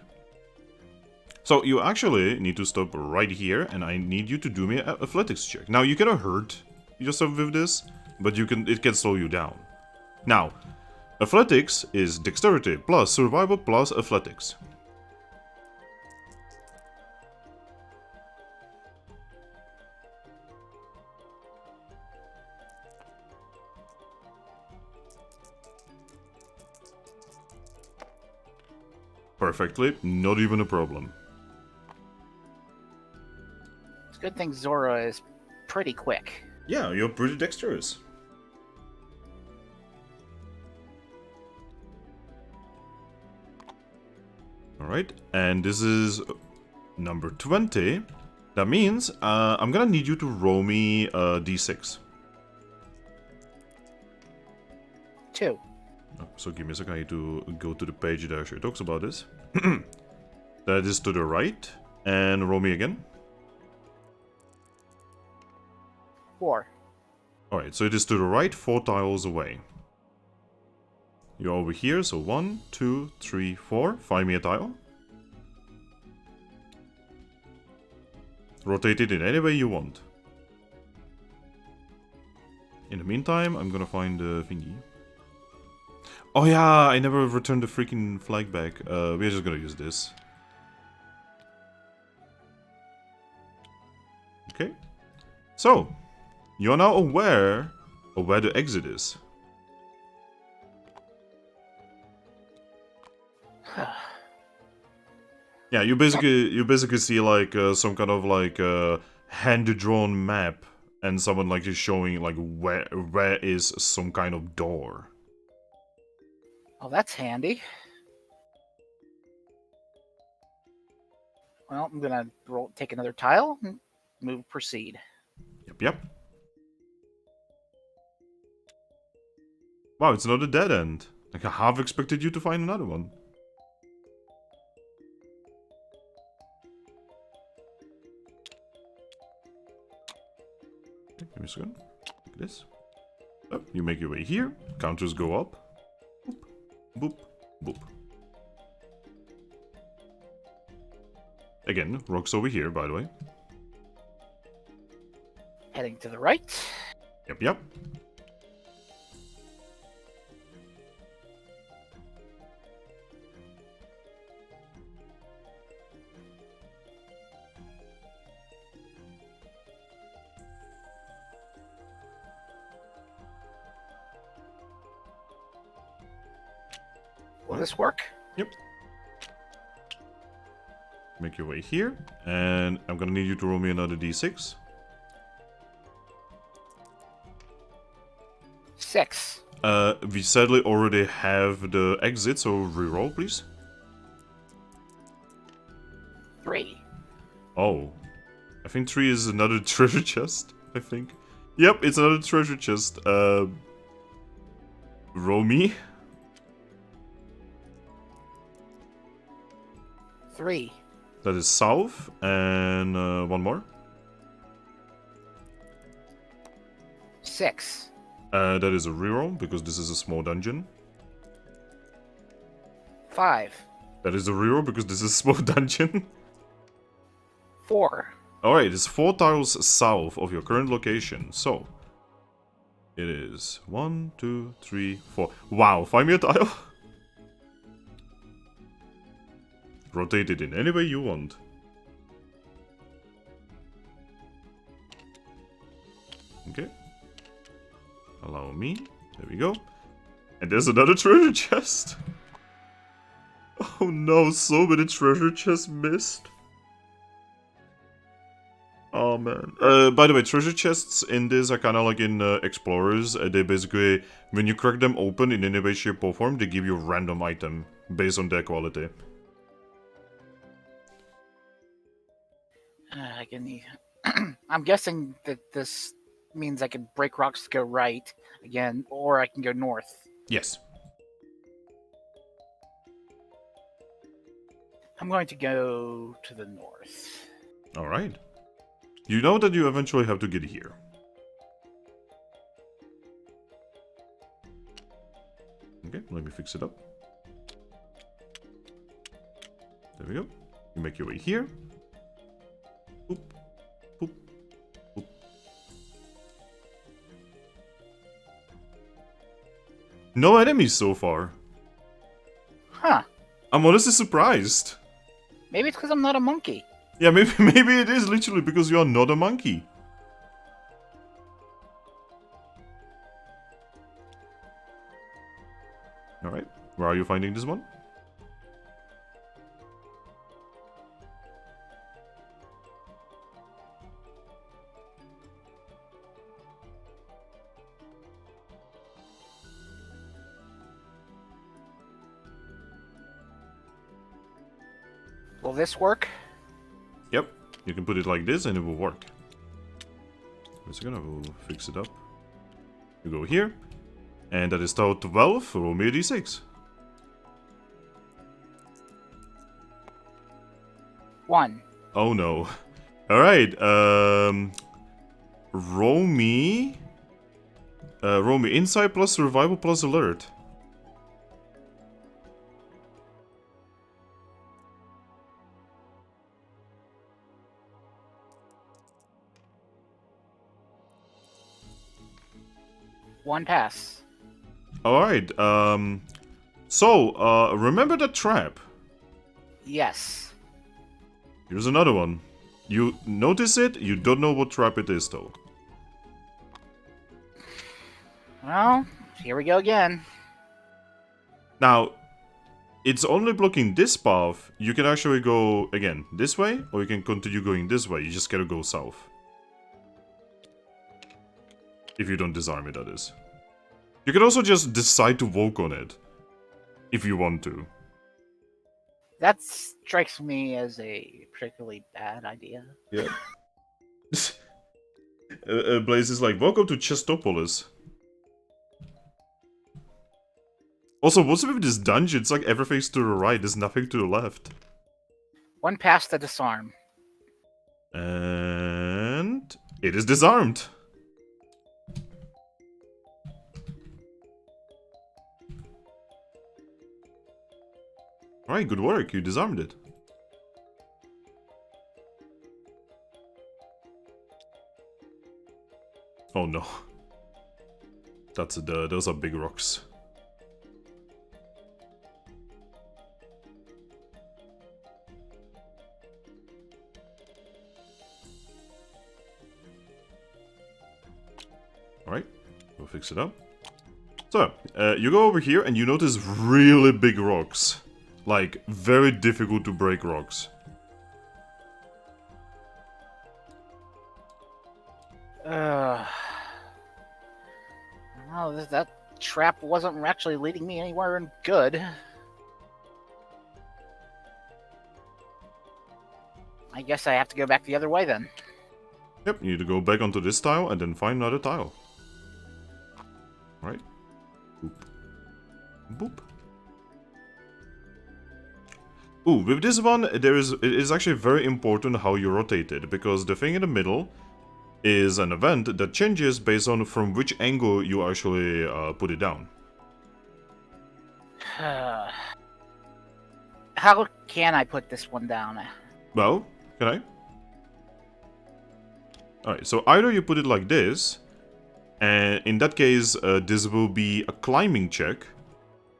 Speaker 1: So you actually need to stop right here, and I need you to do me an athletics check. Now, you cannot hurt yourself with this, but it can slow you down. Now, athletics is dexterity plus survival plus athletics. Perfectly, not even a problem.
Speaker 2: It's a good thing Zorua is pretty quick.
Speaker 1: Yeah, you're pretty dexterous. Alright, and this is number 20. That means I'm gonna need you to roll me a d6.
Speaker 2: 2.
Speaker 1: So give me a second, I need to go to the page that actually talks about this. That is to the right, and roll me again.
Speaker 2: 4.
Speaker 1: Alright, so it is to the right, 4 tiles away. You're over here, so 1, 2, 3, 4. Find me a tile. Rotate it in any way you want. In the meantime, I'm gonna find the thingy. Oh yeah, I never returned the freaking flag back. We're just gonna use this. So, you're now aware of where the exit is. Yeah, you basically see like some kind of like hand-drawn map, and someone like is showing like where is some kind of door.
Speaker 2: Oh, that's handy. Well, I'm gonna take another tile and proceed.
Speaker 1: Yep. Wow, it's not a dead end. Like I half expected you to find another one. Okay, give me a second. Like this. Oh, you make your way here. Counters go up. Boop, boop, boop. Again, rocks over here, by the way.
Speaker 2: Heading to the right.
Speaker 1: Yep.
Speaker 2: Will this work?
Speaker 1: Yep. Make your way here, and I'm gonna need you to roll me another d6.
Speaker 2: 6.
Speaker 1: We sadly already have the exit, so reroll, please.
Speaker 2: 3.
Speaker 1: Oh. I think 3 is another treasure chest, I think. Yep, it's another treasure chest. Roll me.
Speaker 2: 3.
Speaker 1: That is south, and one more.
Speaker 2: 6.
Speaker 1: That is a reroll, because this is a small dungeon.
Speaker 2: 5.
Speaker 1: That is a reroll, because this is a small dungeon.
Speaker 2: 4.
Speaker 1: Alright, it's 4 tiles south of your current location, so... It is 1, 2, 3, 4. Wow, find me a tile. Rotate it in any way you want. Okay. Allow me. There we go. And there's another treasure chest. Oh no, so many treasure chests missed. Oh man. By the way, treasure chests in this are kind of like in Explorers. They basically, when you crack them open in any way, shape, or form, they give you a random item based on their quality.
Speaker 2: I can. I'm guessing that this means I can break rocks to go right again, or I can go north.
Speaker 1: Yes.
Speaker 2: I'm going to go to the north.
Speaker 1: Alright. You know that you eventually have to get here. Okay, let me fix it up. There we go. You make your way here. Boop, boop, boop. No enemies so far.
Speaker 2: Huh.
Speaker 1: I'm honestly surprised.
Speaker 2: Maybe it's because I'm not a monkey.
Speaker 1: Yeah, maybe it is literally because you're not a monkey. Alright, where are you finding this one?
Speaker 2: Will this work?
Speaker 1: Yep, you can put it like this and it will work. Wait a second, I will fix it up. You go here, and that is tile 12, roll me a d6.
Speaker 2: 1.
Speaker 1: Oh no. Alright, roll me insight plus survival plus alert.
Speaker 2: One pass.
Speaker 1: Alright, so, remember the trap?
Speaker 2: Yes.
Speaker 1: Here's another one. You notice it, you don't know what trap it is though.
Speaker 2: Well, here we go again.
Speaker 1: Now, it's only blocking this path. You can actually go, again, this way, or you can continue going this way. You just gotta go south. If you don't disarm it, that is. You can also just decide to walk on it. If you want to.
Speaker 2: That strikes me as a particularly bad idea.
Speaker 1: Yeah. Blaze is like, welcome to Chestopolis. Also, what's up with this dungeon? It's like everything's to the right, there's nothing to the left.
Speaker 2: One past the disarm.
Speaker 1: And it is disarmed. Alright, good work, you disarmed it. Oh no. Those are big rocks. Alright, we'll fix it up. So, you go over here and you notice really big rocks. Like, very difficult to break rocks.
Speaker 2: Well, that trap wasn't actually leading me anywhere good. I guess I have to go back the other way then.
Speaker 1: Yep, you need to go back onto this tile and then find another tile. Right? Boop. Boop. Ooh, with this one, it is actually very important how you rotate it, because the thing in the middle is an event that changes based on from which angle you actually put it down.
Speaker 2: How can I put this one down?
Speaker 1: Well, can I? Alright, so either you put it like this, and in that case, this will be a climbing check,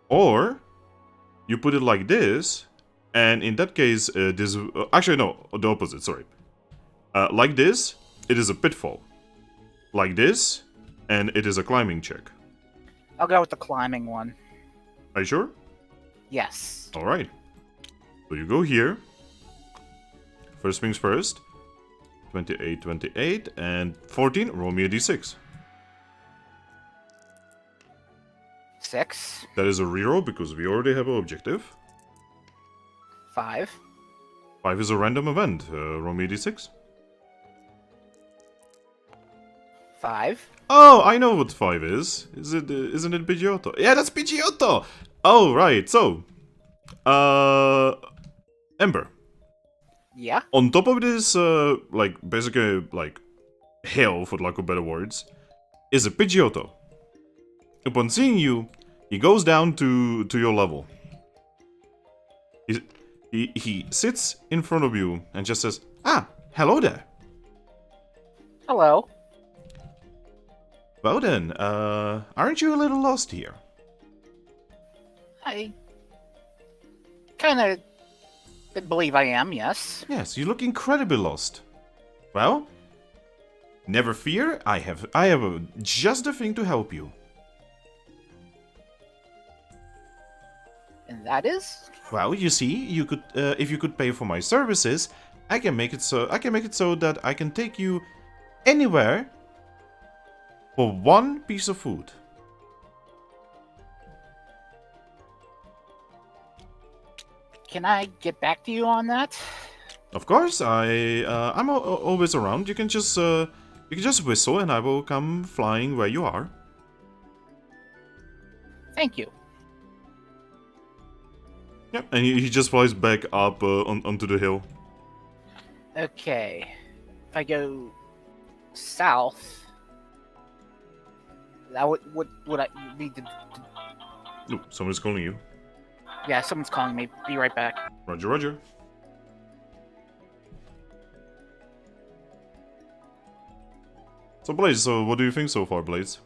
Speaker 1: or you put it like this, and in that case, this... actually, no, the opposite, sorry. Like this, it is a pitfall. Like this, and it is a climbing check.
Speaker 2: I'll go with the climbing one.
Speaker 1: Are you sure?
Speaker 2: Yes.
Speaker 1: Alright. So you go here. First things first. 28, 28, and 14, roll me a d6.
Speaker 2: 6.
Speaker 1: That is a reroll because we already have an objective.
Speaker 2: 5.
Speaker 1: 5 is a random event. Roll me a d6.
Speaker 2: 5.
Speaker 1: Oh, I know what 5 is. Isn't it Pidgeotto? Yeah, that's Pidgeotto! Oh, right, so... Ember.
Speaker 2: Yeah?
Speaker 1: On top of this, like, basically, like, hill, for lack of better words, is a Pidgeotto. Upon seeing you, he goes down to your level. He sits in front of you and just says, "Ah, hello there."
Speaker 2: Hello.
Speaker 1: Well then, aren't you a little lost here?
Speaker 2: I kind of believe I am, yes.
Speaker 1: Yes, you look incredibly lost. Well, never fear, I have just the thing to help you.
Speaker 2: And that is?
Speaker 1: Well, you see, you could, if you could pay for my services, I can make it so that I can take you anywhere for one piece of food.
Speaker 2: Can I get back to you on that?
Speaker 1: Of course, I'm always around. You can just whistle, and I will come flying where you are.
Speaker 2: Thank you.
Speaker 1: Yep, and he just flies back up onto the hill.
Speaker 2: Okay. If I go south, that would I need to...
Speaker 1: Ooh, someone's calling you.
Speaker 2: Yeah, someone's calling me. Be right back.
Speaker 1: Roger, roger. So Blaze, so what do you think so far, Blaze?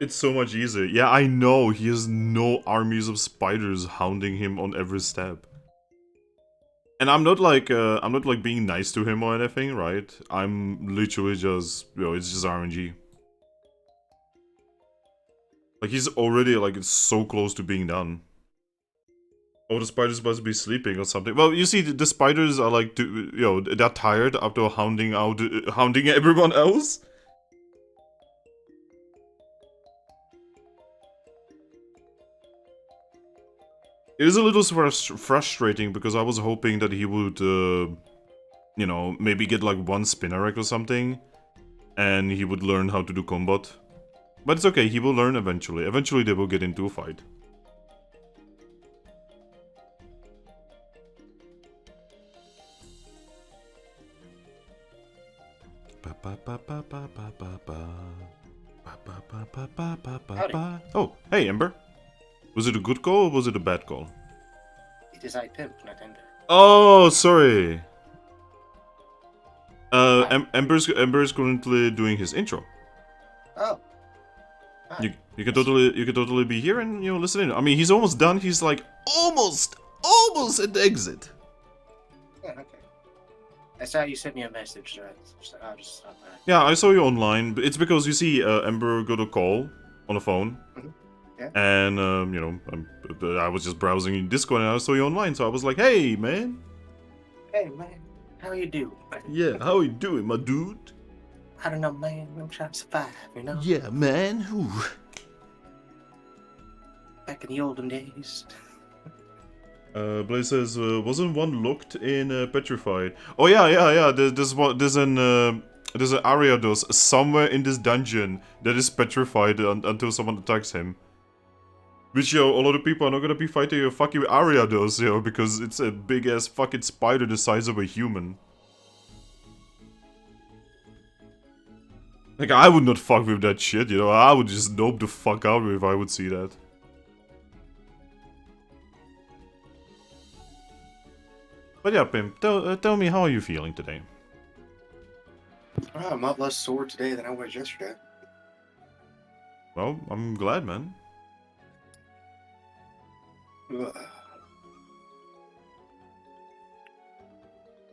Speaker 1: It's so much easier. Yeah, I know. He has no armies of spiders hounding him on every step. And I'm not like being nice to him or anything, right? I'm literally just, it's just RNG. Like he's already like it's so close to being done. Oh, the spiders must be sleeping or something. Well, you see, the spiders are like, they're tired after hounding everyone else. It is a little frustrating because I was hoping that he would, maybe get like one Spinnerack or something, and he would learn how to do combat. But it's okay, he will learn eventually. Eventually they will get into a fight. Oh, hey Ember. Was it a good call or was it a bad call?
Speaker 3: It is I pimp, not Ember.
Speaker 1: Oh, sorry. Ember's currently doing his intro.
Speaker 3: Oh.
Speaker 1: You can totally be here and listen in. I mean, he's almost done. He's like almost at the exit.
Speaker 3: Yeah, okay. I saw you sent me a message, so I'll just stop by.
Speaker 1: Yeah, I saw you online. It's because you see, Ember got a call on the phone.
Speaker 3: Mm-hmm. Yeah.
Speaker 1: And I was just browsing Discord and I saw you online, so I was like, "Hey, man."
Speaker 3: Hey, man. How you doing?
Speaker 1: Yeah, how you doing, my dude?
Speaker 3: I don't know, man. I'm trying to survive, you know?
Speaker 1: Yeah, man. Ooh.
Speaker 3: Back in the olden days.
Speaker 1: Blaze says, wasn't one locked in petrified? Oh yeah. There's an Ariados somewhere in this dungeon that is petrified until someone attacks him. Which, a lot of people are not gonna be fighting a fucking Ariados, because it's a big ass fucking spider the size of a human. Like, I would not fuck with that shit, I would just nope the fuck out if I would see that. But yeah, Pimp, tell me, how are you feeling today?
Speaker 3: I'm a lot less sore today than I was yesterday.
Speaker 1: Well, I'm glad, man.
Speaker 3: Ugh. For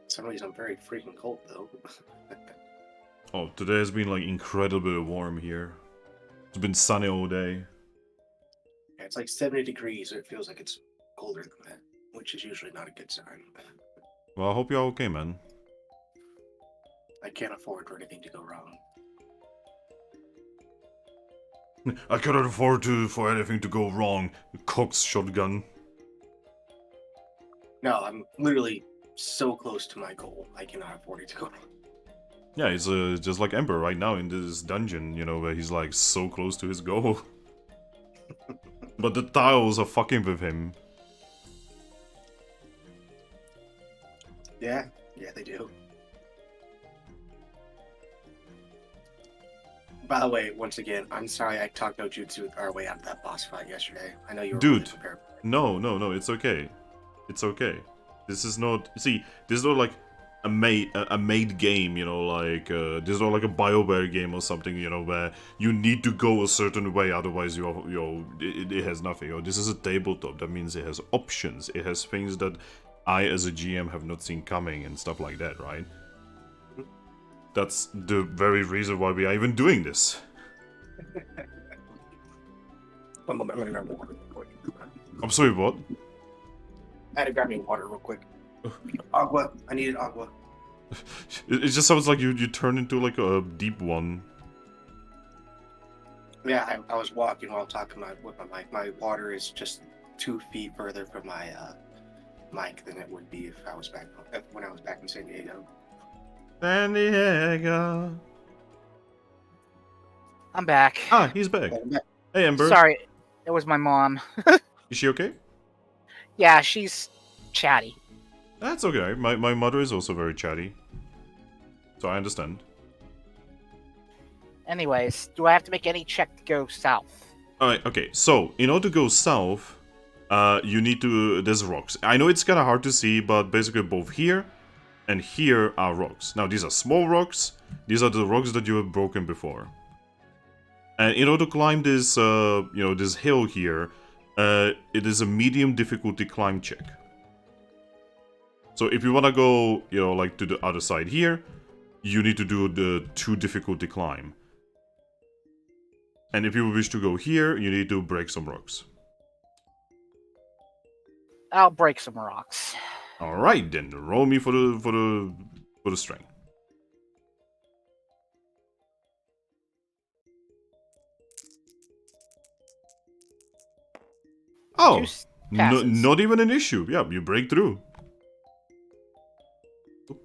Speaker 3: some reason, I'm very freaking cold, though.
Speaker 1: Oh, today has been, like, incredibly warm here. It's been sunny all day.
Speaker 3: Yeah, it's like 70 degrees, so it feels like it's colder than that, which is usually not a good sign.
Speaker 1: Well, I hope you're okay, man.
Speaker 3: I can't afford for anything to go wrong.
Speaker 1: I cannot afford for anything to go wrong. Cox shotgun.
Speaker 3: No, I'm literally so close to my goal. I cannot afford it to go wrong.
Speaker 1: Yeah, he's just like Ember right now in this dungeon, where he's like so close to his goal. But the tiles are fucking with him.
Speaker 3: Yeah, they do. By the way, once again, I'm sorry I talked no jutsu our way out of that boss fight yesterday. I know you were really prepared.
Speaker 1: No, it's okay. It's okay. This is not... See, this is not like a made game, this is not like a BioWare game or something, where you need to go a certain way, otherwise it has nothing. This is a tabletop. That means it has options. It has things that I, as a GM, have not seen coming and stuff like that, right? That's the very reason why we are even doing this.
Speaker 3: One moment, let me grab water real quick.
Speaker 1: I'm sorry, what?
Speaker 3: I had to grab me water real quick. Agua. I needed agua.
Speaker 1: It just sounds like you turn into like a deep one.
Speaker 3: Yeah, I was walking while talking with my mic. My water is just 2 feet further from my mic than it would be if I was when I was back in San Diego.
Speaker 1: San Diego.
Speaker 2: I'm back.
Speaker 1: Ah, he's back. Hey, Ember.
Speaker 2: Sorry, it was my mom.
Speaker 1: Is she okay?
Speaker 2: Yeah, she's chatty.
Speaker 1: That's okay. My mother is also very chatty. So I understand.
Speaker 2: Anyways, do I have to make any check to go south?
Speaker 1: Alright, okay. So, in order to go south, you need to... There's rocks. I know it's kind of hard to see, but basically both here and here are rocks. Now, these are small rocks. These are the rocks that you have broken before. And in order to climb this, this hill here, it is a medium difficulty climb check. So if you want to go, like to the other side here, you need to do the 2 difficulty climb. And if you wish to go here, you need to break some rocks.
Speaker 2: I'll break some rocks.
Speaker 1: All right, then roll me for the strength. Oh, not even an issue. Yeah, you break through. Boop,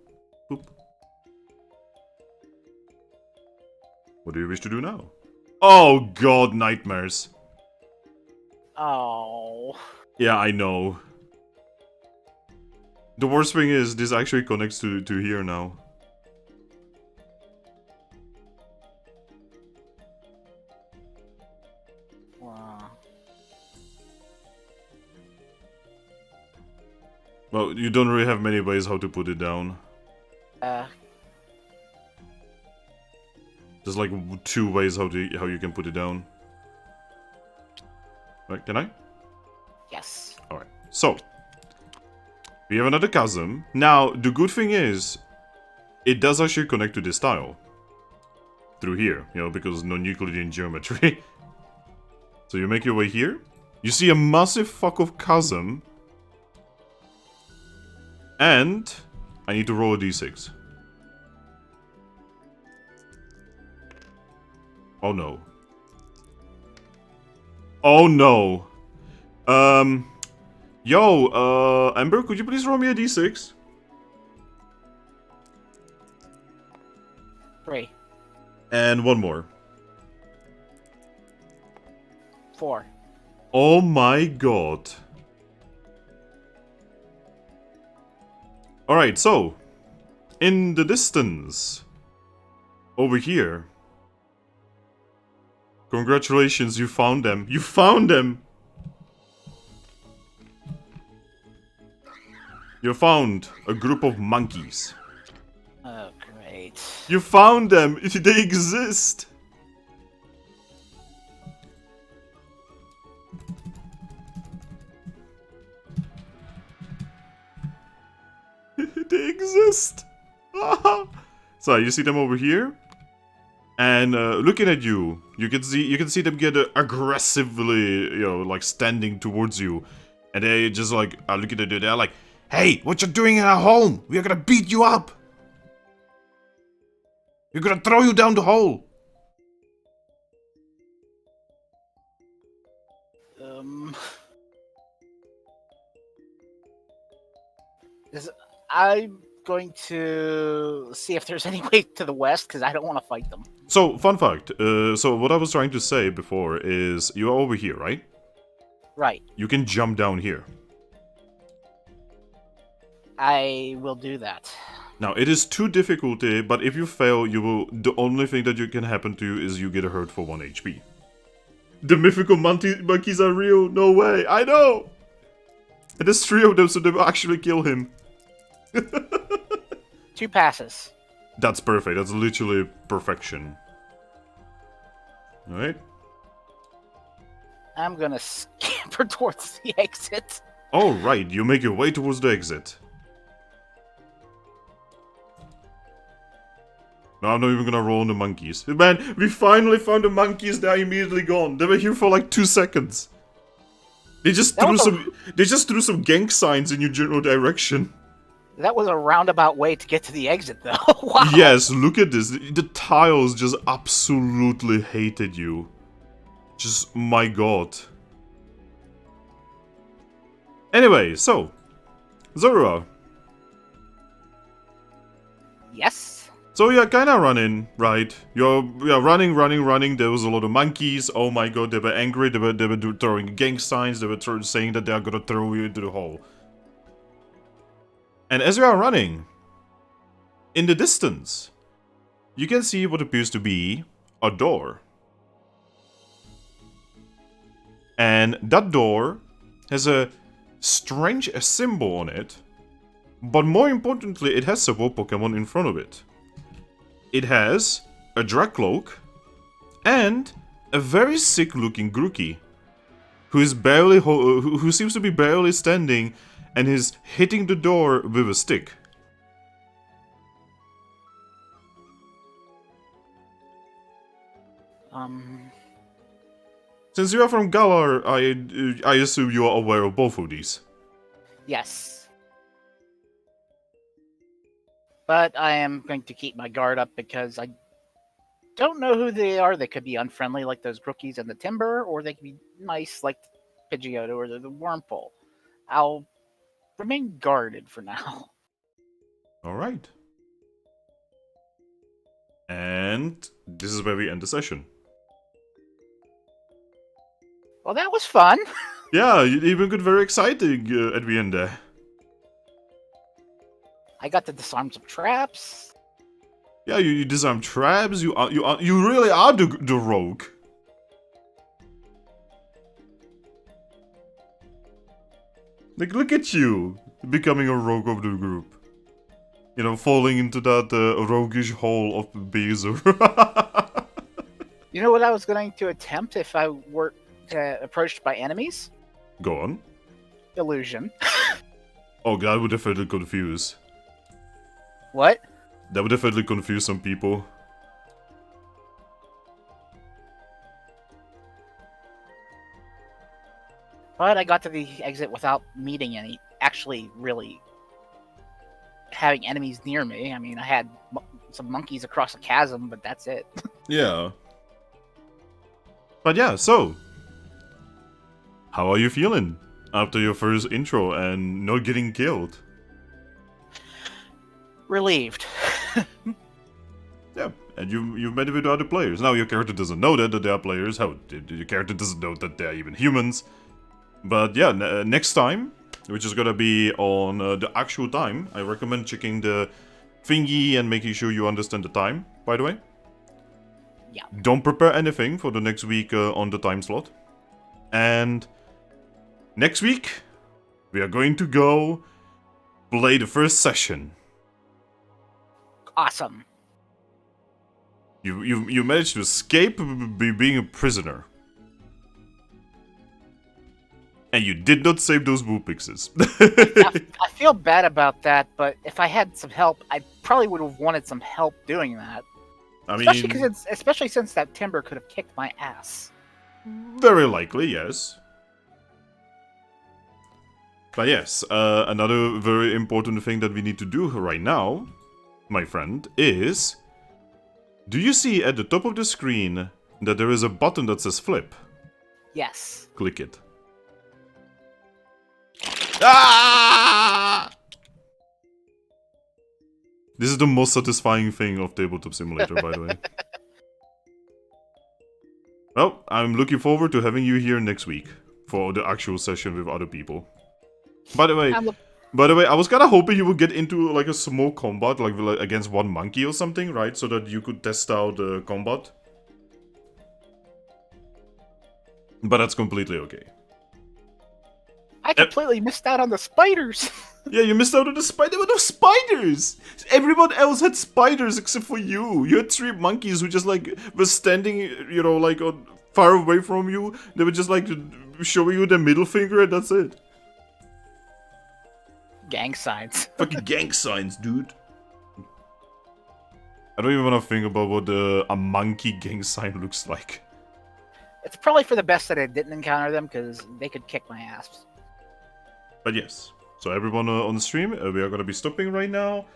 Speaker 1: boop. What do you wish to do now? Oh god, nightmares.
Speaker 2: Oh.
Speaker 1: Yeah, I know. The worst thing is, this actually connects to here now.
Speaker 2: Wow.
Speaker 1: Well, you don't really have many ways how to put it down. There's like 2 ways how you can put it down. Right, can I?
Speaker 2: Yes.
Speaker 1: Alright, so we have another chasm. Now, the good thing is, it does actually connect to this tile. Through here, because non-Euclidean geometry. So you make your way here. You see a massive fuck of chasm. And I need to roll a d6. Oh no. Oh no. Ember, could you please roll me a d6?
Speaker 2: 3.
Speaker 1: And one more.
Speaker 2: 4.
Speaker 1: Oh my god. Alright, so in the distance over here. Congratulations, you found them. You found them! You found a group of monkeys.
Speaker 2: Oh, great.
Speaker 1: You found them! They exist! They exist! So, you see them over here? And looking at you, you can see them get aggressively, like standing towards you. And they just like are looking at you, they're like, "Hey, what you doing in our home? We're gonna beat you up! We're gonna throw you down the hole!"
Speaker 2: I'm going to see if there's any way to the west, because I don't want to fight them.
Speaker 1: So, fun fact. So what I was trying to say before is, you are over here, right?
Speaker 2: Right.
Speaker 1: You can jump down here.
Speaker 2: I will do that.
Speaker 1: Now, it is 2 difficulty, but if you fail, the only thing that can happen to you is you get hurt for 1 HP. The mythical monkeys are real? No way! I know! And there's 3 of them, so they will actually kill him.
Speaker 2: 2 passes.
Speaker 1: That's perfect. That's literally perfection. Alright.
Speaker 2: I'm gonna scamper towards the exit.
Speaker 1: Alright, you make your way towards the exit. No, I'm not even gonna roll on the monkeys. Man, we finally found the monkeys, they're immediately gone. They were here for like 2 seconds. They just threw some gang signs in your general direction.
Speaker 2: That was a roundabout way to get to the exit, though. Wow.
Speaker 1: Yes, look at this. The tiles just absolutely hated you. Just, my god. Anyway, so, Zorua.
Speaker 2: Yes?
Speaker 1: So you're kinda running, right? You're running. There was a lot of monkeys. Oh my god, they were angry. They were throwing gang signs. They were saying that they are gonna throw you into the hole. And as you are running, in the distance, you can see what appears to be a door. And that door has a strange symbol on it, but more importantly, it has several Pokemon in front of it. It has a Drakloak and a very sick-looking Grookey, who is barely who seems to be barely standing, and is hitting the door with a stick. Since you are from Galar, I assume you are aware of both of these.
Speaker 2: Yes. But I am going to keep my guard up because I don't know who they are. They could be unfriendly like those Grookies and the Timber, or they could be nice like Pidgeotto or the Wormpole. I'll remain guarded for now.
Speaker 1: Alright. And this is where we end the session.
Speaker 2: Well, that was fun.
Speaker 1: Yeah, it even got very exciting at the end there.
Speaker 2: I got to disarm some traps.
Speaker 1: Yeah, you disarm traps. You really are the rogue. Like, look at you becoming a rogue of the group. You know, falling into that roguish hole of Zorua.
Speaker 2: You know what I was going to attempt if I were approached by enemies?
Speaker 1: Go on.
Speaker 2: Illusion.
Speaker 1: Oh, that would definitely confuse.
Speaker 2: What?
Speaker 1: That would definitely confuse some people.
Speaker 2: But I got to the exit without meeting any, actually really having enemies near me. I mean, I had some monkeys across a chasm, but that's it.
Speaker 1: Yeah. But yeah, so. How are you feeling after your first intro and not getting killed?
Speaker 2: Relieved.
Speaker 1: Yeah, and you've met with other players. Now your character doesn't know that they are players. How your character doesn't know that they are even humans. But yeah, next time, which is gonna be on the actual time, I recommend checking the thingy and making sure you understand the time, by the way.
Speaker 2: Yeah.
Speaker 1: Don't prepare anything for the next week on the time slot. And next week, we are going to go play the first session.
Speaker 2: Awesome.
Speaker 1: You managed to escape being a prisoner. And you did not save those Woopixes.
Speaker 2: I feel bad about that, but if I had some help, I probably would have wanted some help doing that.
Speaker 1: I mean,
Speaker 2: especially since that Timber could have kicked my ass.
Speaker 1: Very likely, yes. But yes, another very important thing that we need to do right now, my friend, is... Do you see at the top of the screen that there is a button that says flip?
Speaker 2: Yes.
Speaker 1: Click it. Ah! This is the most satisfying thing of Tabletop Simulator, by the way. Well, I'm looking forward to having you here next week for the actual session with other people. By the way, I was kind of hoping you would get into like a small combat, like against one monkey or something, right? So that you could test out the combat. But that's completely okay.
Speaker 2: I completely missed out on the spiders.
Speaker 1: Yeah, you missed out on the spider. There were no spiders. Everyone else had spiders except for you. You had 3 monkeys who just like were standing, you know, like far away from you. They were just like showing you their middle finger, and that's it.
Speaker 2: Gang signs.
Speaker 1: Fucking gang signs, dude. I don't even want to think about what a monkey gang sign looks like.
Speaker 2: It's probably for the best that I didn't encounter them, because they could kick my ass.
Speaker 1: But yes, so everyone on the stream, we are gonna be stopping right now,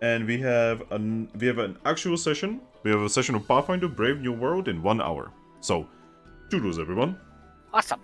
Speaker 1: and we have an actual session. We have a session of Pathfinder Brave New World in 1 hour. So, toodles everyone.
Speaker 2: Awesome.